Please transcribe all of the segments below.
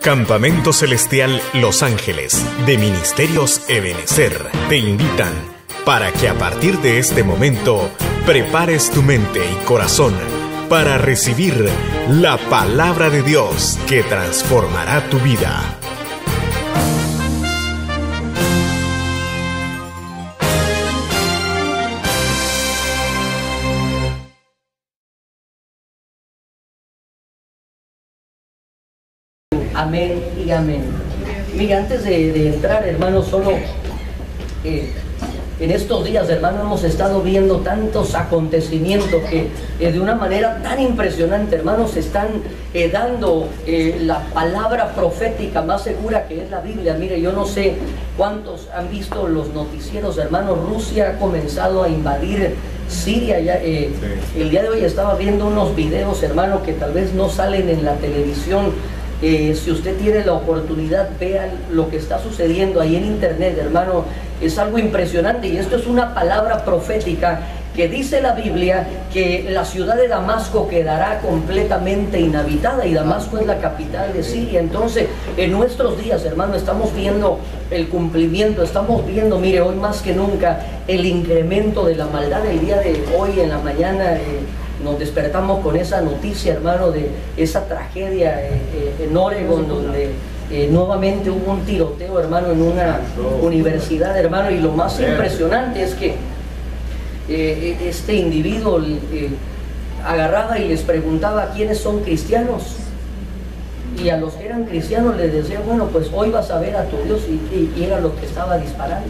Campamento Celestial Los Ángeles de Ministerios Ebenecer te invitan para que a partir de este momento prepares tu mente y corazón para recibir la palabra de Dios que transformará tu vida. Amén y amén. Mira, antes de entrar, hermano, solo en estos días, hermano, hemos estado viendo tantos acontecimientos que de una manera tan impresionante, hermanos, se están dando la palabra profética más segura, que es la Biblia. Mire, yo no sé cuántos han visto los noticieros, hermano. Rusia ha comenzado a invadir Siria. Ya, el día de hoy estaba viendo unos videos, hermano, que tal vez no salen en la televisión. Si usted tiene la oportunidad, vean lo que está sucediendo ahí en internet, hermano. Es algo impresionante, y esto es una palabra profética que dice la Biblia que la ciudad de Damasco quedará completamente inhabitada, y Damasco es la capital de Siria. Entonces, en nuestros días, hermano, estamos viendo el cumplimiento, estamos viendo, mire, hoy más que nunca, el incremento de la maldad. El día de hoy en la mañana nos despertamos con esa noticia, hermano, de esa tragedia en Oregon, donde nuevamente hubo un tiroteo, hermano, en una universidad, hermano. Y lo más impresionante es que este individuo agarraba y les preguntaba quiénes son cristianos, y a los que eran cristianos les decía, bueno, pues hoy vas a ver a tu Dios, y era lo que estaba disparando.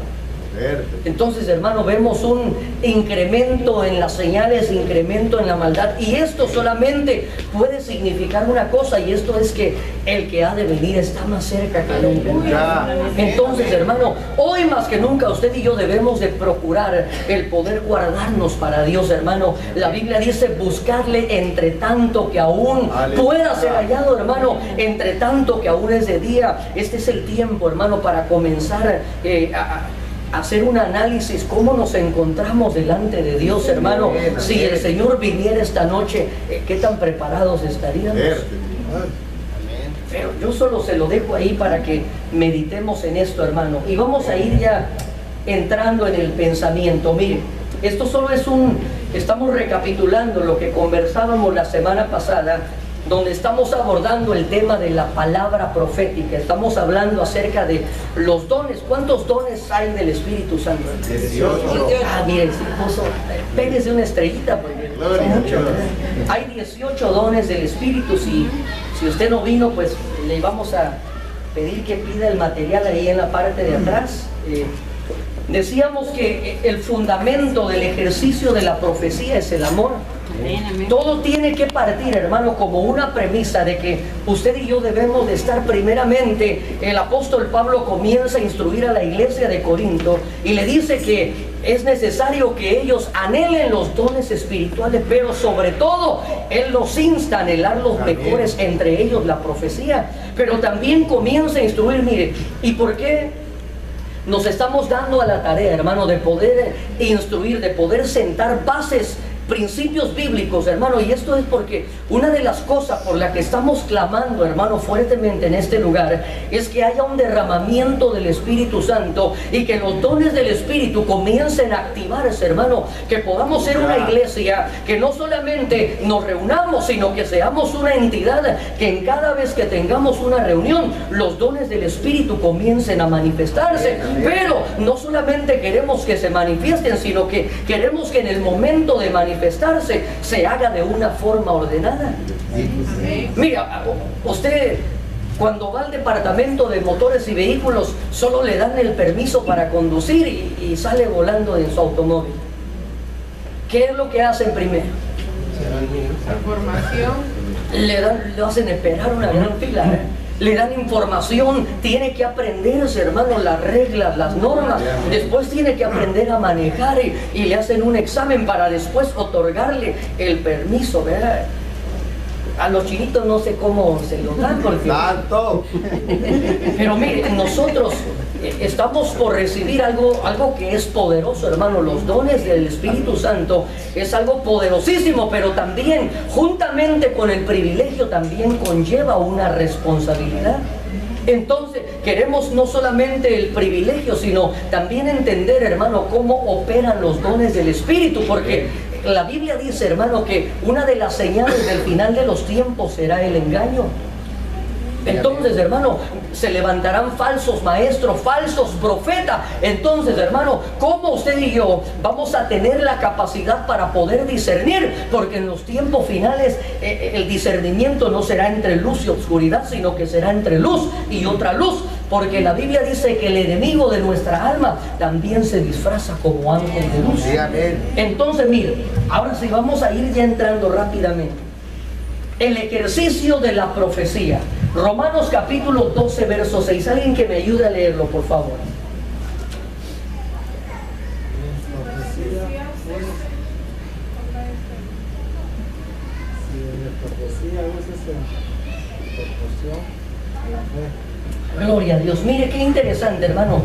Entonces, hermano, vemos un incremento en las señales, incremento en la maldad, y esto solamente puede significar una cosa, y esto es que el que ha de venir está más cerca que nunca. Entonces, hermano, hoy más que nunca usted y yo debemos de procurar el poder guardarnos para Dios, hermano. La Biblia dice, buscarle entre tanto que aún pueda ser hallado, hermano, entre tanto que aún es de día. Este es el tiempo, hermano, para comenzar hacer un análisis, cómo nos encontramos delante de Dios, hermano. Si el Señor viniera esta noche, ¿qué tan preparados estaríamos? Pero yo solo se lo dejo ahí para que meditemos en esto, hermano, y vamos a ir ya entrando en el pensamiento. Mire, esto solo es estamos recapitulando lo que conversábamos la semana pasada, donde estamos abordando el tema de la palabra profética. Estamos hablando acerca de los dones. ¿Cuántos dones hay del Espíritu Santo? 18. Mire, pégese una estrellita, porque son muchos. Hay 18 dones del Espíritu. Si usted no vino, pues le vamos a pedir que pida el material ahí en la parte de atrás. Decíamos que el fundamento del ejercicio de la profecía es el amor. Todo tiene que partir, hermano, como una premisa de que usted y yo debemos de estar primeramente. El apóstol Pablo comienza a instruir a la iglesia de Corinto y le dice que es necesario que ellos anhelen los dones espirituales, pero sobre todo él los insta a anhelar los mejores, entre ellos la profecía. Pero también comienza a instruir, mire, ¿y por qué nos estamos dando a la tarea, hermano, de poder instruir, de poder sentar bases, principios bíblicos, hermano? Y esto es porque una de las cosas por la que estamos clamando, hermano, fuertemente en este lugar, es que haya un derramamiento del Espíritu Santo y que los dones del Espíritu comiencen a activarse, hermano. Que podamos ser una iglesia que no solamente nos reunamos, sino que seamos una entidad que en cada vez que tengamos una reunión, los dones del Espíritu comiencen a manifestarse. Pero no solamente queremos que se manifiesten, sino que queremos que en el momento de manifestarse se haga de una forma ordenada. Mira, usted cuando va al departamento de motores y vehículos, solo le dan el permiso para conducir y sale volando en su automóvil. ¿Qué es lo que hacen primero? Información. Le hacen esperar una gran fila, le dan información, tiene que aprenderse, hermano, las reglas, las normas. Después tiene que aprender a manejar y le hacen un examen para después otorgarle el permiso, ¿verdad? A los chinitos no sé cómo se lo dan, porque... Pero miren, nosotros estamos por recibir algo que es poderoso, hermano. Los dones del Espíritu Santo es algo poderosísimo, pero también, juntamente con el privilegio, también conlleva una responsabilidad. Entonces, queremos no solamente el privilegio, sino también entender, hermano, cómo operan los dones del Espíritu, porque la Biblia dice, hermano, que una de las señales del final de los tiempos será el engaño. Entonces, hermano, se levantarán falsos maestros, falsos profetas. Entonces, hermano, ¿cómo usted y yo vamos a tener la capacidad para poder discernir? Porque en los tiempos finales el discernimiento no será entre luz y oscuridad, sino que será entre luz y otra luz. Porque la Biblia dice que el enemigo de nuestra alma también se disfraza como ángel de luz. Entonces, mire, ahora sí vamos a ir ya entrando rápidamente. El ejercicio de la profecía. Romanos capítulo 12, verso 6. Alguien que me ayude a leerlo, por favor. Gloria a Dios. Mire qué interesante, hermano.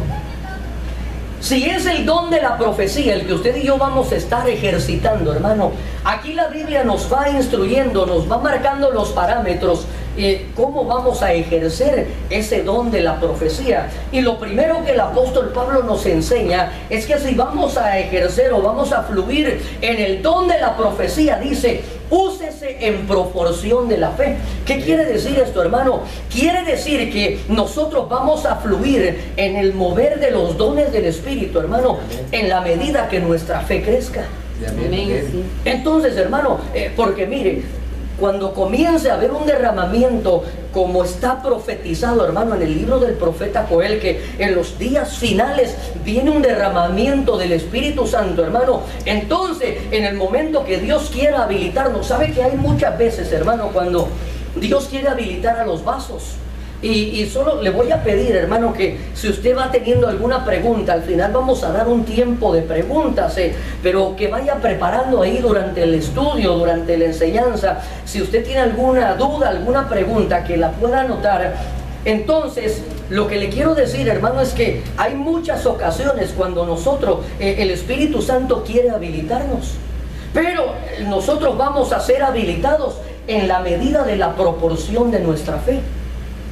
Si es el don de la profecía el que usted y yo vamos a estar ejercitando, hermano, aquí la Biblia nos va instruyendo, nos va marcando los parámetros, cómo vamos a ejercer ese don de la profecía. Y lo primero que el apóstol Pablo nos enseña es que si vamos a ejercer o vamos a fluir en el don de la profecía, dice: úsese en proporción de la fe. ¿Qué quiere decir esto, hermano? Quiere decir que nosotros vamos a fluir en el mover de los dones del Espíritu, hermano, en la medida que nuestra fe crezca. Entonces, hermano, porque mire, cuando comience a haber un derramamiento, como está profetizado, hermano, en el libro del profeta Joel, que en los días finales viene un derramamiento del Espíritu Santo, hermano. Entonces, en el momento que Dios quiera habilitarnos, sabe que hay muchas veces, hermano, cuando Dios quiere habilitar a los vasos. Y solo le voy a pedir, hermano, que si usted va teniendo alguna pregunta, al final vamos a dar un tiempo de preguntas, pero que vaya preparando ahí durante el estudio, durante la enseñanza. Si usted tiene alguna duda, alguna pregunta, que la pueda anotar. Entonces, lo que le quiero decir, hermano, es que hay muchas ocasiones cuando nosotros, el Espíritu Santo quiere habilitarnos, pero nosotros vamos a ser habilitados en la medida de la proporción de nuestra fe.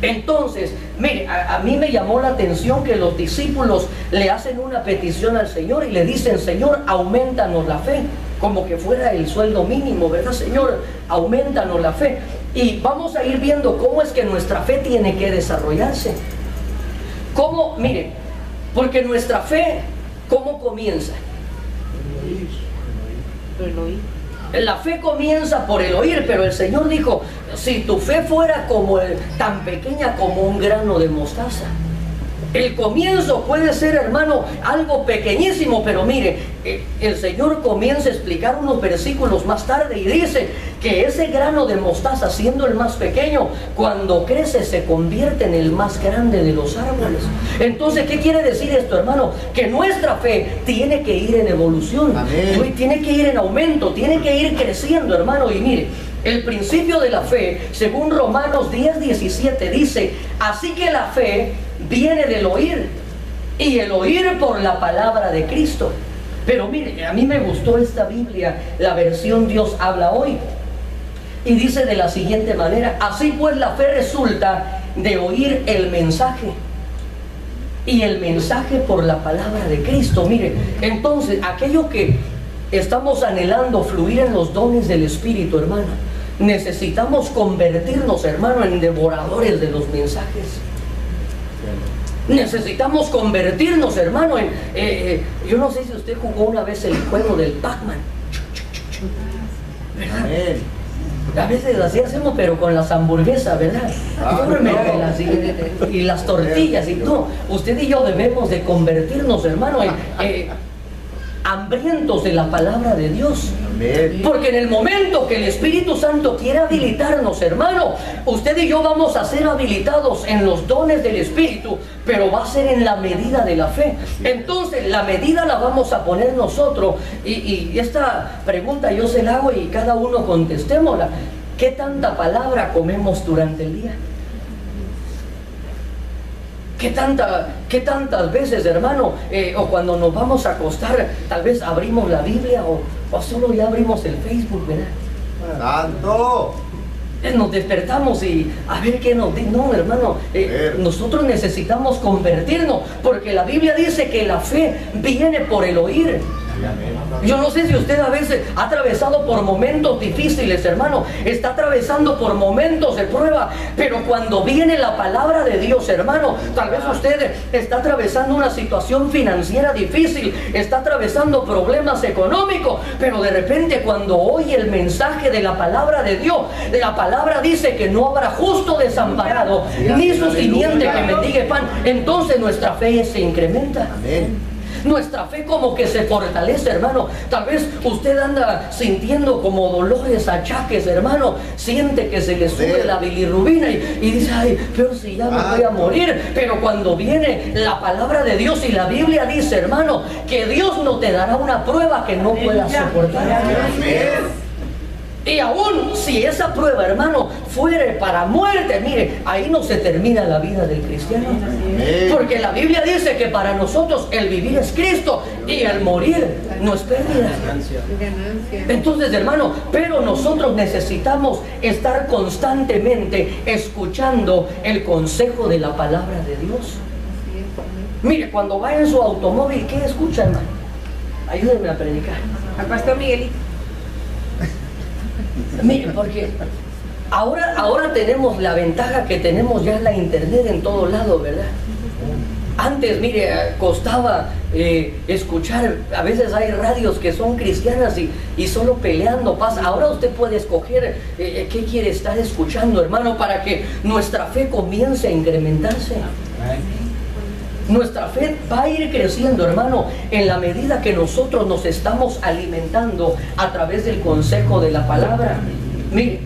Entonces, mire, a mí me llamó la atención que los discípulos le hacen una petición al Señor y le dicen: Señor, aumentanos la fe, como que fuera el sueldo mínimo, ¿verdad? Señor, aumentanos la fe. Y vamos a ir viendo cómo es que nuestra fe tiene que desarrollarse. ¿Cómo? Mire, porque nuestra fe, ¿cómo comienza? Por el oír. La fe comienza por el oír, pero el Señor dijo: si tu fe fuera tan pequeña como un grano de mostaza. El comienzo puede ser, hermano, algo pequeñísimo, pero mire, el Señor comienza a explicar unos versículos más tarde y dice que ese grano de mostaza, siendo el más pequeño, cuando crece se convierte en el más grande de los árboles. Entonces, ¿qué quiere decir esto, hermano? Que nuestra fe tiene que ir en evolución. Amén. Tiene que ir en aumento, tiene que ir creciendo, hermano. Y mire, el principio de la fe, según Romanos 10:17, dice: así que la fe viene del oír, y el oír por la palabra de Cristo. Pero mire, a mí me gustó esta Biblia, la versión Dios habla hoy, y dice de la siguiente manera: así pues la fe resulta de oír el mensaje, y el mensaje por la palabra de Cristo. Mire, entonces, aquello que estamos anhelando, fluir en los dones del Espíritu, hermano, necesitamos convertirnos, hermano, en devoradores de los mensajes. Necesitamos convertirnos, hermano, en... yo no sé si usted jugó una vez el juego del Pac-Man, ¿verdad? A veces así hacemos, pero con las hamburguesas, ¿verdad? Y las tortillas y todo. Usted y yo debemos de convertirnos, hermano, en hambrientos de la palabra de Dios. Porque en el momento que el Espíritu Santo quiere habilitarnos, hermano, usted y yo vamos a ser habilitados en los dones del Espíritu, pero va a ser en la medida de la fe. Entonces, la medida la vamos a poner nosotros. Y esta pregunta yo se la hago y cada uno contestémosla. ¿qué tanta palabra comemos durante el día? ¿Qué tantas veces, hermano, o cuando nos vamos a acostar, tal vez abrimos la Biblia o solo ya abrimos el Facebook, ¿verdad? ¡Santo! Nos despertamos y a ver qué nos dice. No, hermano, nosotros necesitamos convertirnos, porque la Biblia dice que la fe viene por el oír. Yo no sé si usted a veces ha atravesado por momentos difíciles, hermano, está atravesando por momentos de prueba, pero cuando viene la palabra de Dios, hermano, tal vez usted está atravesando una situación financiera difícil, está atravesando problemas económicos, pero de repente cuando oye el mensaje de la palabra de Dios, la palabra dice que no habrá justo desamparado, ni su simiente que mendigue pan. Entonces nuestra fe se incrementa. Amén. Nuestra fe como que se fortalece, hermano. Tal vez usted anda sintiendo como dolores, achaques, hermano. Siente que se le sube la bilirrubina y dice, ay, pero si ya me voy a morir. Pero cuando viene la palabra de Dios y la Biblia dice, hermano, que Dios no te dará una prueba que no puedas soportar. Y aún si esa prueba, hermano, fuere para muerte, mire, ahí no se termina la vida del cristiano. Porque la Biblia dice que para nosotros el vivir es Cristo y el morir no es pérdida. Entonces, hermano, pero nosotros necesitamos estar constantemente escuchando el consejo de la palabra de Dios. Mire, cuando va en su automóvil, ¿qué escucha, hermano? Ayúdenme a predicar. Al pastor Miguelito. Mire, porque ahora tenemos la ventaja que tenemos ya la internet en todos lados, ¿verdad? Antes, mire, costaba escuchar, a veces hay radios que son cristianas y solo peleando pasa. Ahora usted puede escoger qué quiere estar escuchando, hermano, para que nuestra fe comience a incrementarse. Nuestra fe va a ir creciendo, hermano, en la medida que nosotros nos estamos alimentando a través del consejo de la palabra. Mire,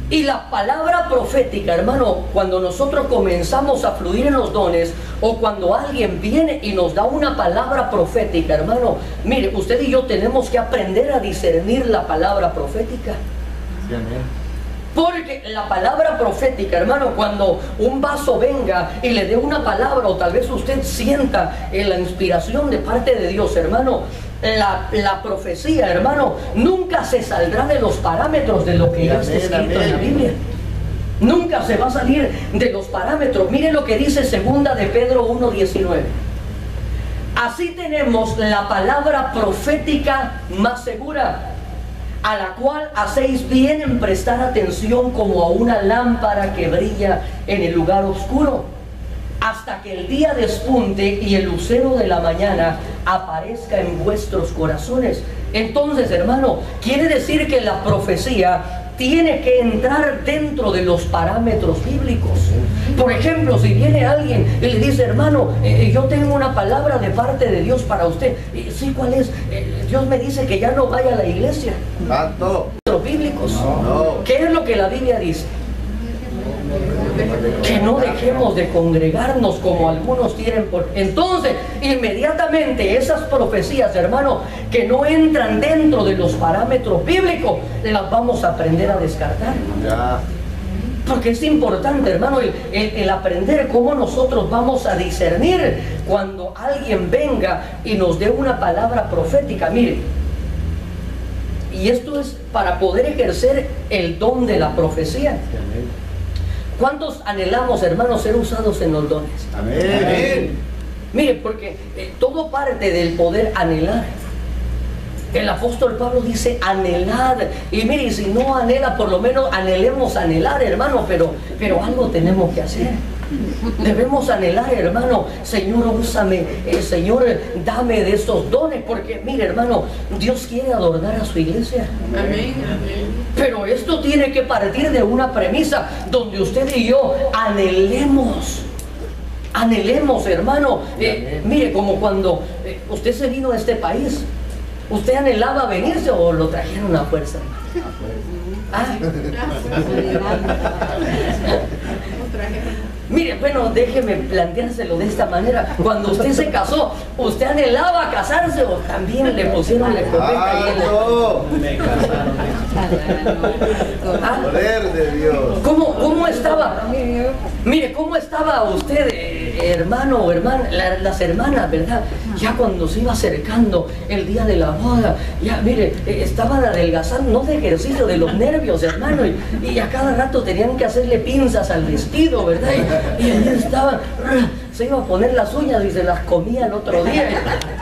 y la palabra profética, hermano, cuando nosotros comenzamos a fluir en los dones, o cuando alguien viene y nos da una palabra profética, hermano, mire, usted y yo tenemos que aprender a discernir la palabra profética. Sí, amén. Porque la palabra profética, hermano, cuando un vaso venga y le dé una palabra, o tal vez usted sienta la inspiración de parte de Dios, hermano, la profecía, hermano, nunca se saldrá de los parámetros de lo que ya está escrito en la Biblia. Nunca se va a salir de los parámetros. Miren lo que dice 2 de Pedro 1:19. Así tenemos la palabra profética más segura, a la cual hacéis bien en prestar atención como a una lámpara que brilla en el lugar oscuro, hasta que el día despunte y el lucero de la mañana aparezca en vuestros corazones. Entonces, hermano, quiere decir que la profecía tiene que entrar dentro de los parámetros bíblicos. Por ejemplo, si viene alguien y le dice, hermano, yo tengo una palabra de parte de Dios para usted. ¿Sí, cuál es? Dios me dice que ya no vaya a la iglesia. ¡Santo! Los bíblicos. No. ¿Qué es lo que la Biblia dice? Que no dejemos de congregarnos como algunos tienen por... Entonces, inmediatamente esas profecías, hermano, que no entran dentro de los parámetros bíblicos, las vamos a aprender a descartar. Ya. Porque es importante, hermano, el aprender cómo nosotros vamos a discernir cuando alguien venga y nos dé una palabra profética. Mire, y esto es para poder ejercer el don de la profecía. ¿Cuántos anhelamos, hermanos, ser usados en los dones? Amén. Mire, porque todo parte del poder anhelar. El apóstol Pablo dice anhelad. Y mire, si no anhela, por lo menos anhelemos anhelar, hermano. Pero algo tenemos que hacer. Debemos anhelar, hermano. Señor, úsame. Señor, dame de estos dones. Porque mire, hermano, Dios quiere adornar a su iglesia. Amén. Pero esto tiene que partir de una premisa donde usted y yo anhelemos. Anhelemos, hermano. Mire, como cuando usted se vino a este país, ¿usted anhelaba venirse o lo trajeron a fuerza? Mire, bueno, déjeme planteárselo de esta manera. Cuando usted se casó, ¿usted anhelaba casarse o también le pusieron la escopeta ahí en la... ¡Santo! Me casaron. ¿Ah? Poder de Dios. ¿Cómo estaba? Mire, ¿cómo estaba usted, hermano o hermana, las hermanas, verdad? Ya cuando se iba acercando el día de la boda, ya, mire, estaban adelgazando, no de ejercicio, de los nervios, hermano, y a cada rato tenían que hacerle pinzas al vestido, ¿verdad? Y ahí estaban, se iba a poner las uñas y se las comía el otro día.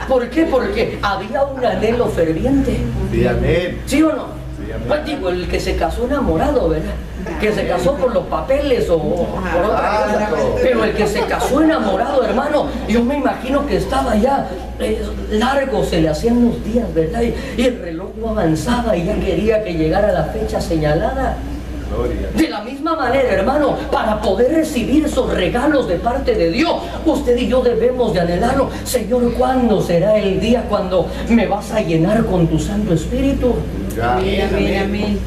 ¿Por qué? Porque había un anhelo ferviente. Sí, amén. ¿Sí o no? Pues digo, el que se casó enamorado, ¿verdad? Que se casó por los papeles o por otra cosa. Pero el que se casó enamorado, hermano, yo me imagino que estaba ya largo, se le hacían los días, ¿verdad? Y el reloj no avanzaba y ya quería que llegara la fecha señalada. Gloria. De la misma manera, hermano, para poder recibir esos regalos de parte de Dios, usted y yo debemos de anhelarlo. Señor, ¿cuándo será el día cuando me vas a llenar con tu Santo Espíritu? Amén, amén, amén.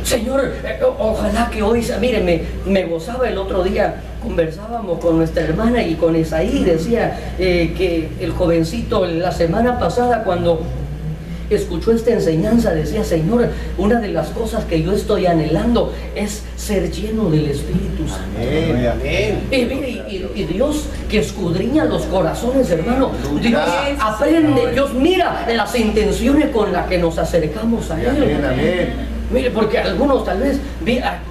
Señor, ojalá que hoy, mire, me gozaba el otro día, conversábamos con nuestra hermana y con Esaí, decía que el jovencito la semana pasada cuando escuchó esta enseñanza decía, Señor, una de las cosas que yo estoy anhelando es ser lleno del Espíritu Santo. Amén, amén. Y mire, y Dios que escudriña los corazones, hermano, Dios aprende, Dios mira las intenciones con las que nos acercamos a Él. Amén, amén. Mire, porque algunos tal vez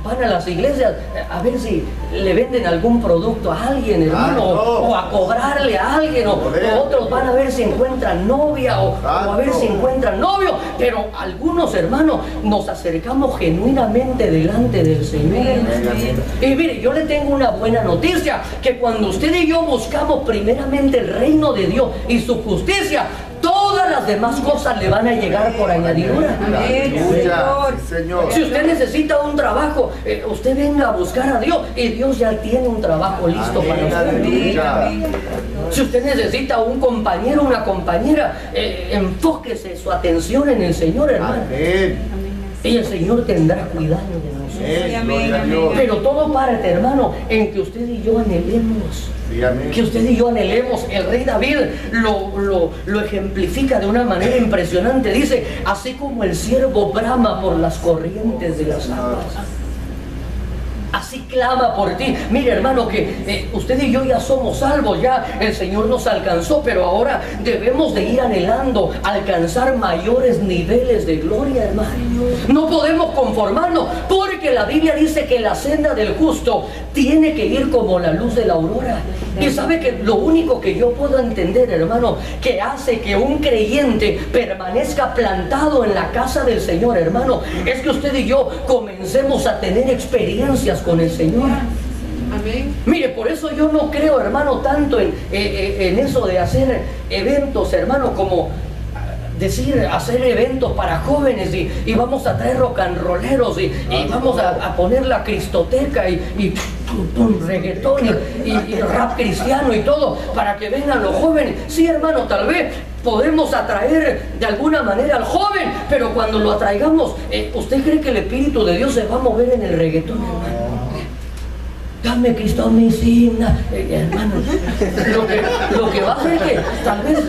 van a las iglesias a ver si le venden algún producto a alguien, hermano, o a cobrarle a alguien, o otros van a ver si encuentran novia o a ver si encuentran novio, pero algunos, hermanos, nos acercamos genuinamente delante del Señor. Y mire, yo le tengo una buena noticia, que cuando usted y yo buscamos primeramente el reino de Dios y su justicia, todas las demás cosas le van a llegar por añadidura. Señor. Si usted necesita un trabajo, usted venga a buscar a Dios y Dios ya tiene un trabajo listo para usted. Si usted necesita un compañero, una compañera, enfóquese su atención en el Señor, hermano. Y el Señor tendrá cuidado de nosotros. Pero todo parte, hermano, en que usted y yo anhelemos. Que usted y yo anhelemos. El rey David lo ejemplifica de una manera impresionante. Dice, así como el ciervo brama por las corrientes de las aguas, así clama por ti. Mire, hermano, que usted y yo ya somos salvos, ya el Señor nos alcanzó, pero ahora debemos de ir anhelando alcanzar mayores niveles de gloria, hermano. No podemos conformarnos, porque la Biblia dice que la senda del justo tiene que ir como la luz de la aurora. Y sabe que lo único que yo puedo entender, hermano, que hace que un creyente permanezca plantado en la casa del Señor, hermano, es que usted y yo comencemos a tener experiencias con el Señor. Amén. Mire, por eso yo no creo, hermano, tanto en eso de hacer eventos, hermano, como decir, hacer eventos para jóvenes y vamos a traer rock and rolleros y vamos a poner la cristoteca y reggaetón y rap cristiano y todo para que vengan los jóvenes. Sí, hermano, tal vez podemos atraer de alguna manera al joven, pero cuando lo atraigamos, ¿usted cree que el Espíritu de Dios se va a mover en el reggaetón, hermano? Dame Cristo mi signa, hermano. Lo que va a hacer es que tal vez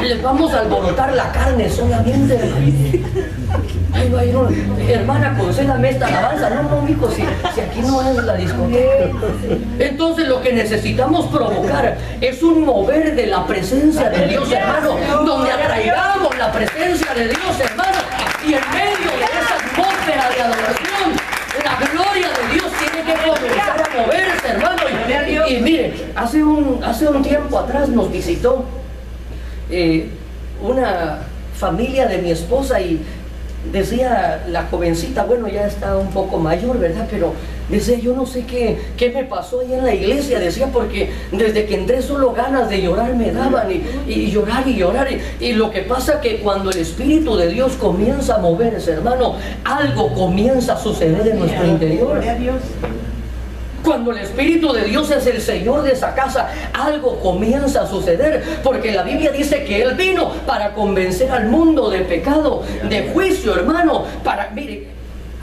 les vamos a alborotar la carne solamente. Ahí va a ir hermana, concédame esta alabanza. No, mijo, si aquí no es la discoteca. Entonces lo que necesitamos provocar es un mover de la presencia de Dios, hermano, donde atraigamos la presencia de Dios, hermano, y en medio de esa atmósfera de adoración, la gloria de Dios tiene que comenzar a moverse, hermano. Y mire, hace un tiempo atrás nos visitó una familia de mi esposa y decía la jovencita, bueno, ya está un poco mayor, ¿verdad? Pero decía, yo no sé qué me pasó ahí en la iglesia, decía, porque desde que entré solo ganas de llorar me daban y llorar y llorar. Y lo que pasa que cuando el Espíritu de Dios comienza a moverse, hermano, algo comienza a suceder en nuestro interior. Cuando el Espíritu de Dios es el Señor de esa casa, algo comienza a suceder, porque la Biblia dice que Él vino para convencer al mundo de pecado, de juicio, hermano, mire,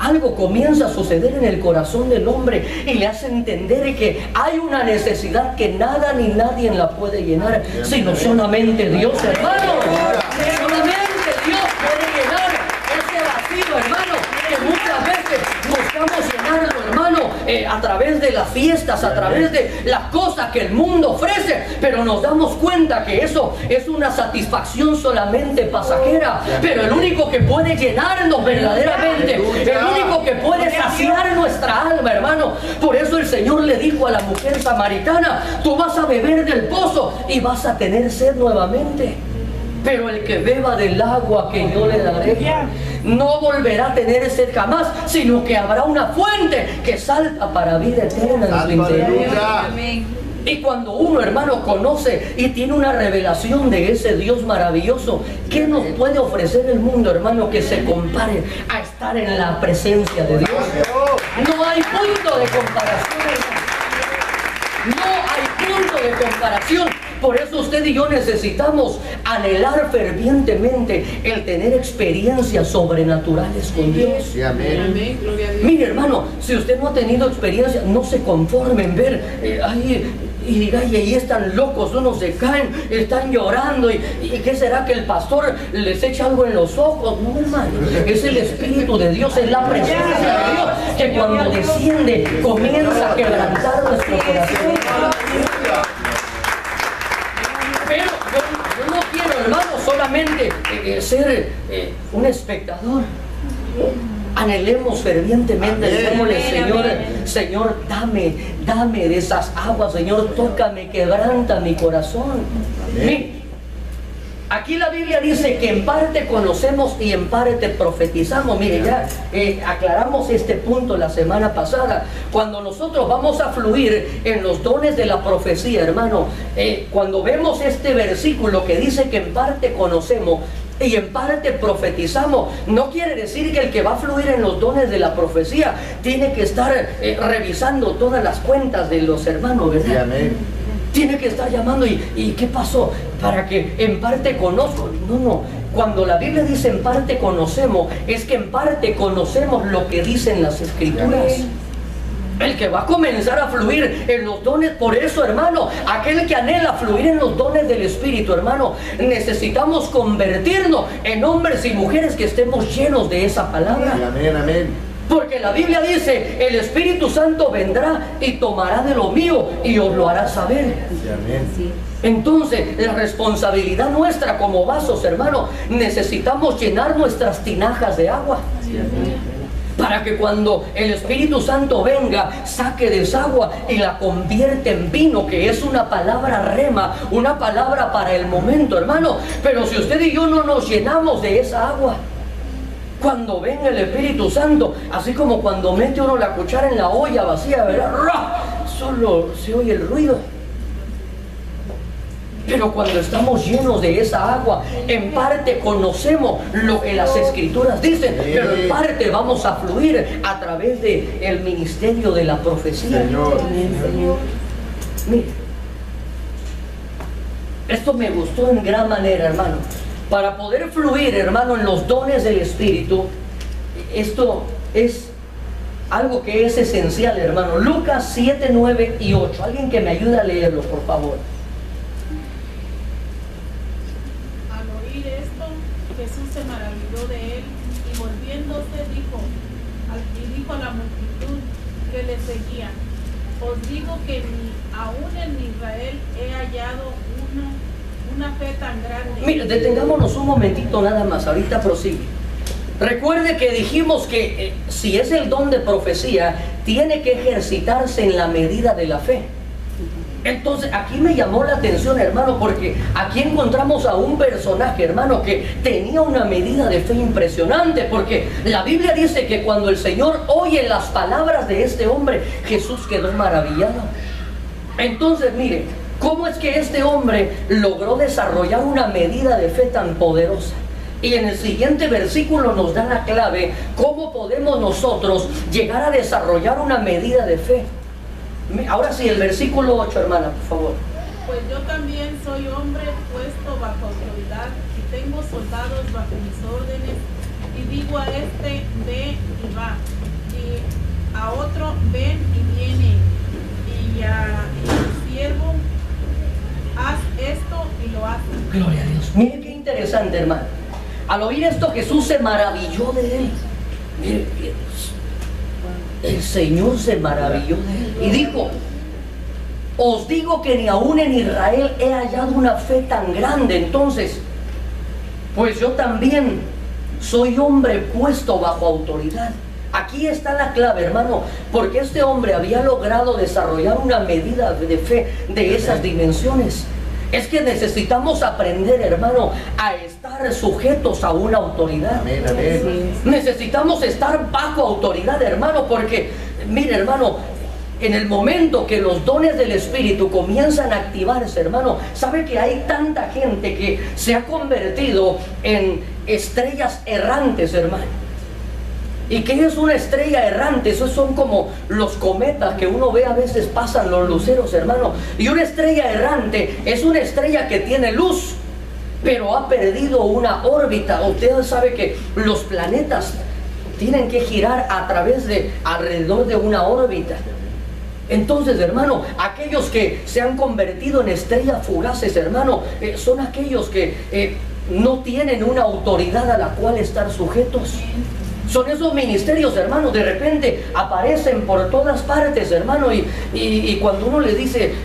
algo comienza a suceder en el corazón del hombre y le hace entender que hay una necesidad que nada ni nadie la puede llenar, sino solamente Dios, hermano. Solamente Dios puede llenar ese vacío, hermano, que muchas veces buscamos llenarlo, hermano, a través de las fiestas, a través de las cosas que el mundo ofrece, pero nos damos cuenta que eso es una satisfacción solamente pasajera. Pero el único que puede llenarnos verdaderamente, el único que puede saciar nuestra alma, hermano. Por eso el Señor le dijo a la mujer samaritana: tú vas a beber del pozo y vas a tener sed nuevamente, pero el que beba del agua que yo le daré no volverá a tener sed jamás, sino que habrá una fuente que salta para vida eterna en su interior. Y cuando uno, hermano, conoce y tiene una revelación de ese Dios maravilloso, ¿qué nos puede ofrecer el mundo, hermano, que se compare a estar en la presencia de Dios? No hay punto de comparación, hermano. No hay punto de comparación. Por eso usted y yo necesitamos anhelar fervientemente el tener experiencias sobrenaturales con Dios. Sí, amén. Mire, hermano, si usted no ha tenido experiencia, no se conforme en ver y diga, y ahí están locos, unos se caen, están llorando, y ¿qué será que el pastor les echa algo en los ojos? No, hermano, es el Espíritu de Dios, es la presencia de Dios, que cuando desciende comienza a quebrantar nuestro corazón. Pero yo no quiero, hermano, solamente ser un espectador. Anhelemos fervientemente, digámosle: Señor, Señor, dame de esas aguas, Señor, tócame, quebranta mi corazón. Mire, aquí la Biblia dice que en parte conocemos y en parte profetizamos. Mire, ya aclaramos este punto la semana pasada. Cuando nosotros vamos a fluir en los dones de la profecía, hermano, cuando vemos este versículo que dice que en parte conocemos y en parte profetizamos, no quiere decir que el que va a fluir en los dones de la profecía tiene que estar revisando todas las cuentas de los hermanos, ¿verdad? Sí, amén. Tiene que estar llamando y ¿qué pasó? Para que en parte conozco. No. Cuando la Biblia dice en parte conocemos, es que en parte conocemos lo que dicen las Escrituras. El que va a comenzar a fluir en los dones, por eso, hermano, aquel que anhela fluir en los dones del Espíritu, hermano, necesitamos convertirnos en hombres y mujeres que estemos llenos de esa palabra. Amén, amén. Porque la Biblia dice: el Espíritu Santo vendrá y tomará de lo mío y os lo hará saber. Sí, amén. Entonces, la responsabilidad nuestra como vasos, hermano, necesitamos llenar nuestras tinajas de agua. Sí, amén. Para que cuando el Espíritu Santo venga, saque de esa agua y la convierte en vino, que es una palabra rema, una palabra para el momento, hermano. Pero si usted y yo no nos llenamos de esa agua, cuando venga el Espíritu Santo, así como cuando mete uno la cuchara en la olla vacía, ¿verdad? Solo se oye el ruido. Pero cuando estamos llenos de esa agua, en parte conocemos lo que las Escrituras dicen, pero en parte vamos a fluir a través del ministerio de la profecía. Señor. Mire, esto me gustó en gran manera, hermano. Para poder fluir, hermano, en los dones del Espíritu, esto es algo que es esencial, hermano. Lucas 7, 9 y 8. Alguien que me ayude a leerlo, por favor. Jesús se maravilló de él y volviéndose dijo a la multitud que le seguía: os digo que ni aún en Israel he hallado una fe tan grande. Mire, detengámonos un momentito nada más, ahorita prosigue. Recuerde que dijimos que si es el don de profecía, tiene que ejercitarse en la medida de la fe. Entonces aquí me llamó la atención, hermano, porque aquí encontramos a un personaje, hermano, que tenía una medida de fe impresionante, porque la Biblia dice que cuando el Señor oye las palabras de este hombre, Jesús quedó maravillado. Entonces, mire, ¿cómo es que este hombre logró desarrollar una medida de fe tan poderosa? Y en el siguiente versículo nos da la clave, cómo podemos nosotros llegar a desarrollar una medida de fe. Ahora sí, el versículo 8, hermana, por favor. Pues yo también soy hombre puesto bajo autoridad y tengo soldados bajo mis órdenes. Y digo a este, ve y va, y a otro, ven y viene, y al siervo, haz esto y lo hace. Gloria a Dios. Mire qué interesante, hermano. Al oír esto, Jesús se maravilló de él. Mire, el Señor se maravilló de él y dijo: os digo que ni aún en Israel he hallado una fe tan grande. Entonces, pues yo también soy hombre puesto bajo autoridad. Aquí está la clave, hermano, porque este hombre había logrado desarrollar una medida de fe de esas dimensiones. Es que necesitamos aprender, hermano, a estar sujetos a una autoridad. Amén, amén. Necesitamos estar bajo autoridad, hermano, porque, mire, hermano, en el momento que los dones del Espíritu comienzan a activarse, hermano, sabe que hay tanta gente que se ha convertido en estrellas errantes, hermano. ¿Y qué es una estrella errante? Esos son como los cometas que uno ve a veces pasan los luceros, hermano. Y una estrella errante es una estrella que tiene luz, pero ha perdido una órbita. Usted sabe que los planetas tienen que girar alrededor de una órbita. Entonces, hermano, aquellos que se han convertido en estrellas fugaces, hermano, son aquellos que no tienen una autoridad a la cual estar sujetos. Son esos ministerios, hermano, de repente aparecen por todas partes, hermano, y cuando uno le dice,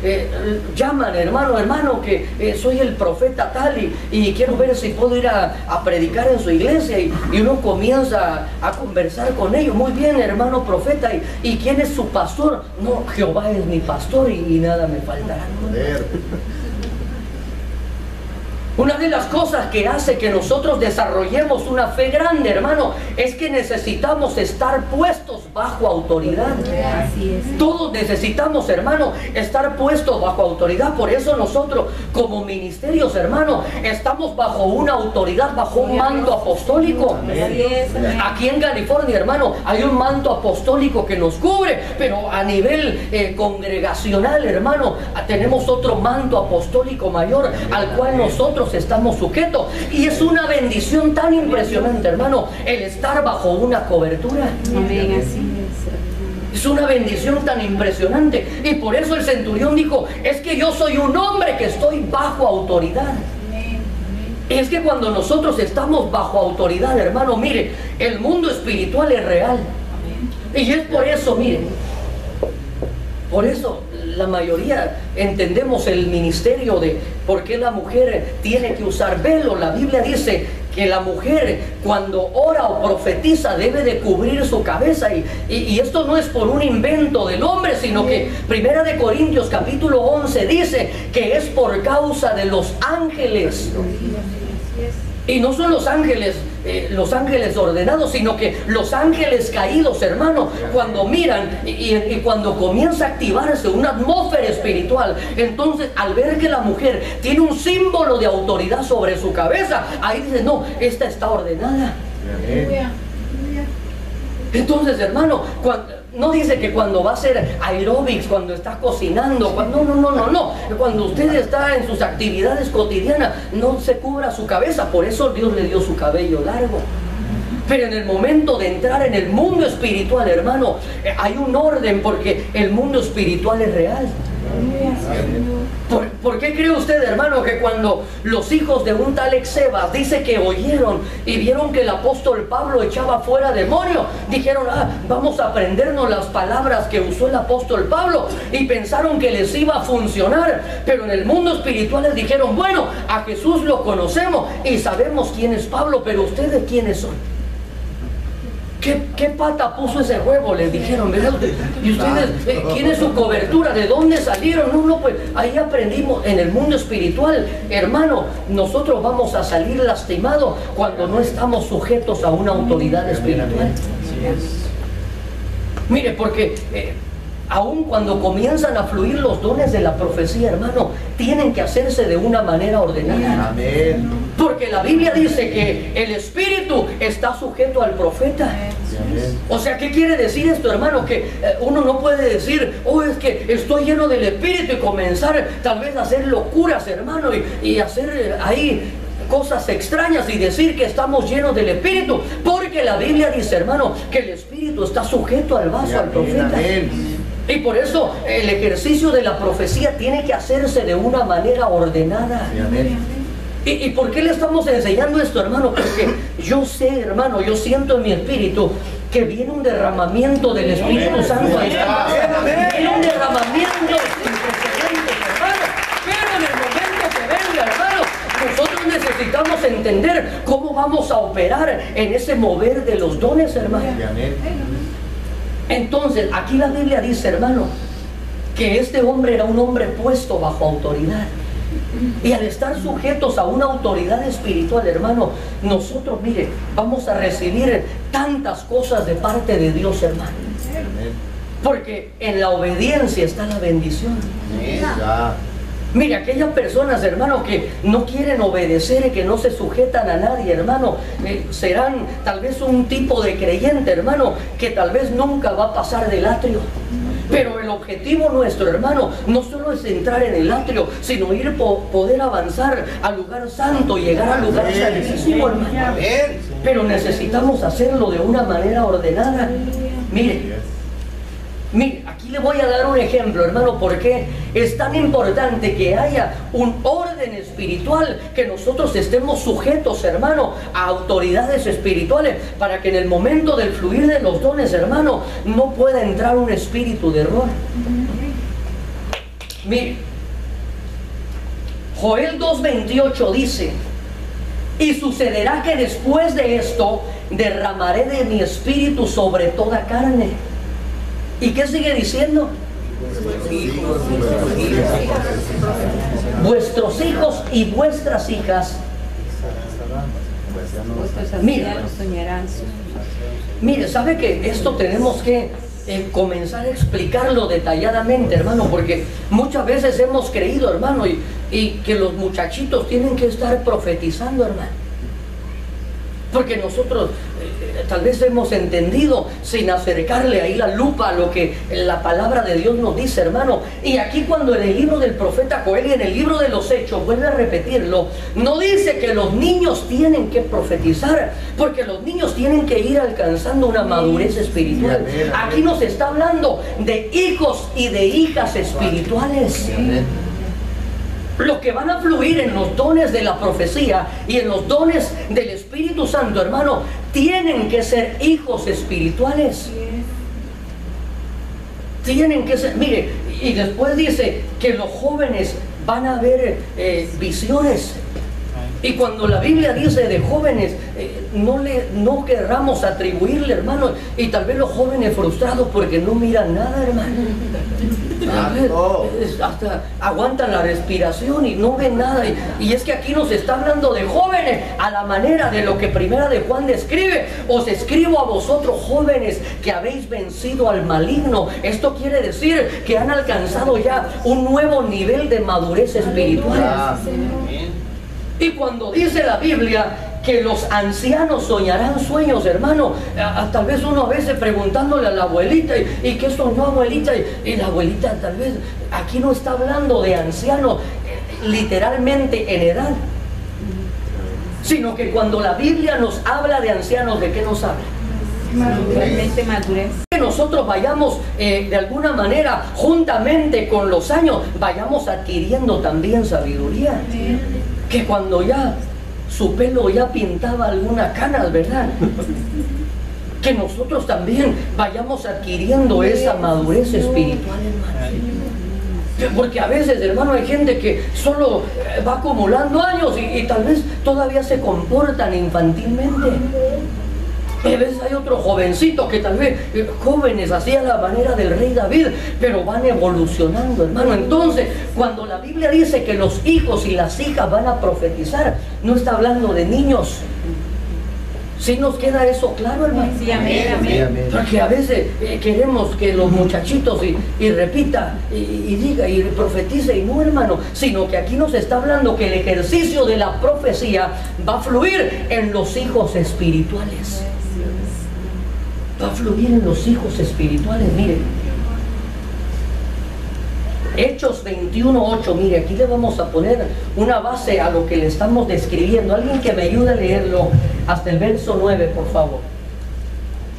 llaman, hermano, que soy el profeta tal y quiero ver si puedo ir a predicar en su iglesia, y uno comienza a conversar con ellos. Muy bien, hermano profeta, ¿y quién es su pastor? No, Jehová es mi pastor y nada me faltará. Una de las cosas que hace que nosotros desarrollemos una fe grande, hermano, es que necesitamos estar puestos bajo autoridad. Así es. Todos necesitamos, hermano, estar puestos bajo autoridad. Por eso nosotros, como ministerios, hermano, estamos bajo una autoridad, bajo un manto apostólico. Así es. Aquí en California, hermano, hay un manto apostólico que nos cubre, pero a nivel congregacional, hermano, tenemos otro manto apostólico mayor al cual nosotros estamos sujetos, y es una bendición tan impresionante, hermano, el estar bajo una cobertura. Amén, así es. Es una bendición tan impresionante, y por eso el centurión dijo: es que yo soy un hombre que estoy bajo autoridad. Es que cuando nosotros estamos bajo autoridad, hermano, mire, el mundo espiritual es real. Y es por eso, mire, por eso la mayoría entendemos el ministerio de por qué la mujer tiene que usar velo. La Biblia dice que la mujer, cuando ora o profetiza, debe de cubrir su cabeza, y esto no es por un invento del hombre, sino que 1 Corintios capítulo 11 dice que es por causa de los ángeles. Y no son los ángeles ordenados, sino que los ángeles caídos, hermano, cuando miran y cuando comienza a activarse una atmósfera espiritual, entonces al ver que la mujer tiene un símbolo de autoridad sobre su cabeza, ahí dice: no, esta está ordenada. Entonces, hermano, no dice que cuando va a hacer aeróbics, cuando está cocinando, no. Cuando usted está en sus actividades cotidianas, no se cubra su cabeza. Por eso Dios le dio su cabello largo. Pero en el momento de entrar en el mundo espiritual, hermano, hay un orden, porque el mundo espiritual es real. ¿Por qué cree usted, hermano, que cuando los hijos de un tal Exebas dice que oyeron y vieron que el apóstol Pablo echaba fuera demonios, dijeron: vamos a aprendernos las palabras que usó el apóstol Pablo, y pensaron que les iba a funcionar? Pero en el mundo espiritual les dijeron: bueno, a Jesús lo conocemos y sabemos quién es Pablo, pero ustedes quiénes son. ¿Qué pata puso ese huevo? Les dijeron, ¿verdad? ¿Y ustedes quién es su cobertura? ¿De dónde salieron? No, pues ahí aprendimos. En el mundo espiritual, hermano, nosotros vamos a salir lastimados cuando no estamos sujetos a una autoridad espiritual. Mire, porque aun cuando comienzan a fluir los dones de la profecía, hermano, tienen que hacerse de una manera ordenada. Amén. Porque la Biblia dice que el espíritu está sujeto al profeta. O sea, ¿qué quiere decir esto, hermano? Que uno no puede decir: oh, es que estoy lleno del espíritu, y comenzar tal vez a hacer locuras, hermano, y hacer ahí cosas extrañas y decir que estamos llenos del Espíritu, porque la Biblia dice, hermano, que el Espíritu está sujeto al vaso, al profeta. Y por eso el ejercicio de la profecía tiene que hacerse de una manera ordenada. ¿Y por qué le estamos enseñando esto, hermano? Porque yo sé, hermano, yo siento en mi espíritu que viene un derramamiento del Espíritu Santo. Viene un derramamiento sin precedentes, hermano. Pero en el momento que venga, hermano, nosotros necesitamos entender cómo vamos a operar en ese mover de los dones, hermano. Entonces, aquí la Biblia dice, hermano, que este hombre era un hombre puesto bajo autoridad. Y al estar sujetos a una autoridad espiritual, hermano, nosotros, mire, vamos a recibir tantas cosas de parte de Dios, hermano. Porque en la obediencia está la bendición. Mire, aquellas personas, hermano, que no quieren obedecer y que no se sujetan a nadie, hermano, serán tal vez un tipo de creyente, hermano, que tal vez nunca va a pasar del atrio. Pero el objetivo nuestro, hermano, no solo es entrar en el atrio, sino ir poder avanzar al lugar santo, llegar al lugar santísimo, hermano. Pero necesitamos hacerlo de una manera ordenada. Mire, aquí le voy a dar un ejemplo, hermano, porque es tan importante que haya un orden espiritual, que nosotros estemos sujetos, hermano, a autoridades espirituales, para que en el momento del fluir de los dones, hermano, no pueda entrar un espíritu de error. Mire, Joel 2:28 dice: y sucederá que después de esto derramaré de mi espíritu sobre toda carne. ¿Y qué sigue diciendo? Vuestros hijos y vuestras hijas. Mire, ¿sabe que esto tenemos que comenzar a explicarlo detalladamente, hermano? Porque muchas veces hemos creído, hermano, y que los muchachitos tienen que estar profetizando, hermano. Porque nosotros tal vez hemos entendido sin acercarle ahí la lupa a lo que la palabra de Dios nos dice, hermano. Y aquí, cuando en el libro del profeta Joel y en el libro de los Hechos, vuelve a repetirlo, no dice que los niños tienen que profetizar, porque los niños tienen que ir alcanzando una madurez espiritual. Aquí nos está hablando de hijos y de hijas espirituales. Los que van a fluir en los dones de la profecía y en los dones del Espíritu Santo, hermano, tienen que ser hijos espirituales. Tienen que ser, mire, y después dice que los jóvenes van a ver visiones. Y cuando la Biblia dice de jóvenes, no querramos atribuirle, hermano, y tal vez los jóvenes frustrados porque no miran nada, hermano. Hasta aguantan la respiración y no ven nada. Y es que aquí nos está hablando de jóvenes a la manera de lo que Primera de Juan describe: os escribo a vosotros, jóvenes, que habéis vencido al maligno. Esto quiere decir que han alcanzado ya un nuevo nivel de madurez espiritual. Y cuando dice la Biblia que los ancianos soñarán sueños, hermano, tal vez uno a veces preguntándole a la abuelita, ¿y qué soñó, abuelita? Y la abuelita tal vez, aquí no está hablando de ancianos literalmente en edad, sino que cuando la Biblia nos habla de ancianos, ¿de qué nos habla? Madurez. Que nosotros vayamos de alguna manera, juntamente con los años, vayamos adquiriendo también sabiduría. Que cuando ya su pelo ya pintaba alguna canas, ¿verdad? Que nosotros también vayamos adquiriendo esa madurez espiritual, hermano. Porque a veces, hermano, hay gente que solo va acumulando años y tal vez todavía se comportan infantilmente. A veces hay otros jovencitos que tal vez, jóvenes así a la manera del rey David, pero van evolucionando, hermano. Entonces, cuando la Biblia dice que los hijos y las hijas van a profetizar, no está hablando de niños. ¿Sí nos queda eso claro, hermano? Sí, amén, amén. Porque a veces queremos que los muchachitos y repita y diga y profetice, y no, hermano, sino que aquí nos está hablando que el ejercicio de la profecía va a fluir en los hijos espirituales. Va a fluir en los hijos espirituales. Mire, Hechos 21:8, mire, aquí le vamos a poner una base a lo que le estamos describiendo. Alguien que me ayude a leerlo hasta el verso 9, por favor.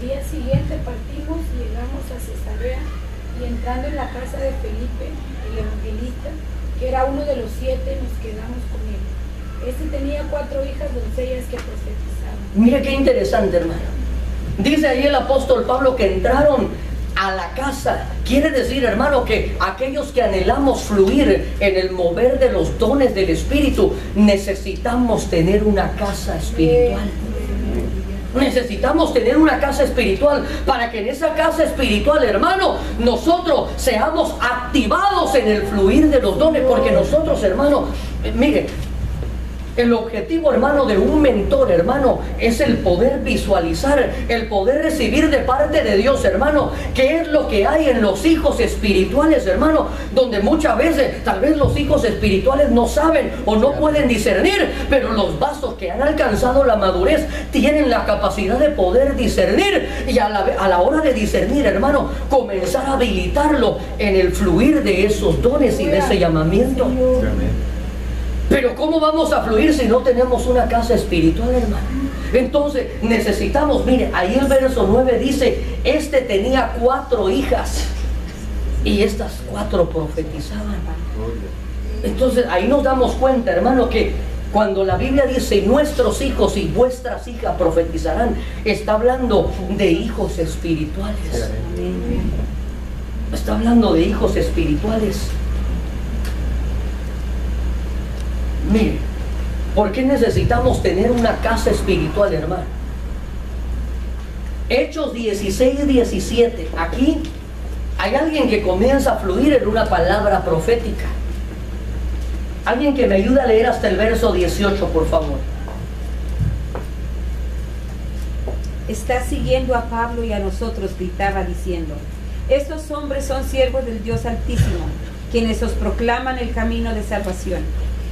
Día siguiente partimos y llegamos a Cesarea, y entrando en la casa de Felipe, el evangelista, que era uno de los 7, nos quedamos con él. Este tenía 4 hijas doncellas que profetizaban. Mire qué interesante, hermano. Dice ahí el apóstol Pablo que entraron a la casa. Quiere decir, hermano, que aquellos que anhelamos fluir en el mover de los dones del Espíritu, necesitamos tener una casa espiritual. Necesitamos tener una casa espiritual para que en esa casa espiritual, hermano, nosotros seamos activados en el fluir de los dones. Porque nosotros, hermano, mire, el objetivo, hermano, de un mentor, hermano, es el poder visualizar, el poder recibir de parte de Dios, hermano, qué es lo que hay en los hijos espirituales, hermano, donde muchas veces, tal vez los hijos espirituales no saben o no pueden discernir, pero los vasos que han alcanzado la madurez tienen la capacidad de poder discernir, y a la hora de discernir, hermano, comenzar a habilitarlo en el fluir de esos dones y de ese llamamiento. Pero ¿cómo vamos a fluir si no tenemos una casa espiritual, hermano? Entonces necesitamos, mire, ahí el verso 9 dice, este tenía 4 hijas y estas 4 profetizaban. Entonces ahí nos damos cuenta, hermano, que cuando la Biblia dice nuestros hijos y vuestras hijas profetizarán, está hablando de hijos espirituales. Está hablando de hijos espirituales. Mire, ¿por qué necesitamos tener una casa espiritual, hermano? Hechos 16:17. Aquí hay alguien que comienza a fluir en una palabra profética. Alguien que me ayude a leer hasta el verso 18, por favor. Está siguiendo a Pablo y a nosotros, gritaba diciendo: estos hombres son siervos del Dios Altísimo, quienes os proclaman el camino de salvación.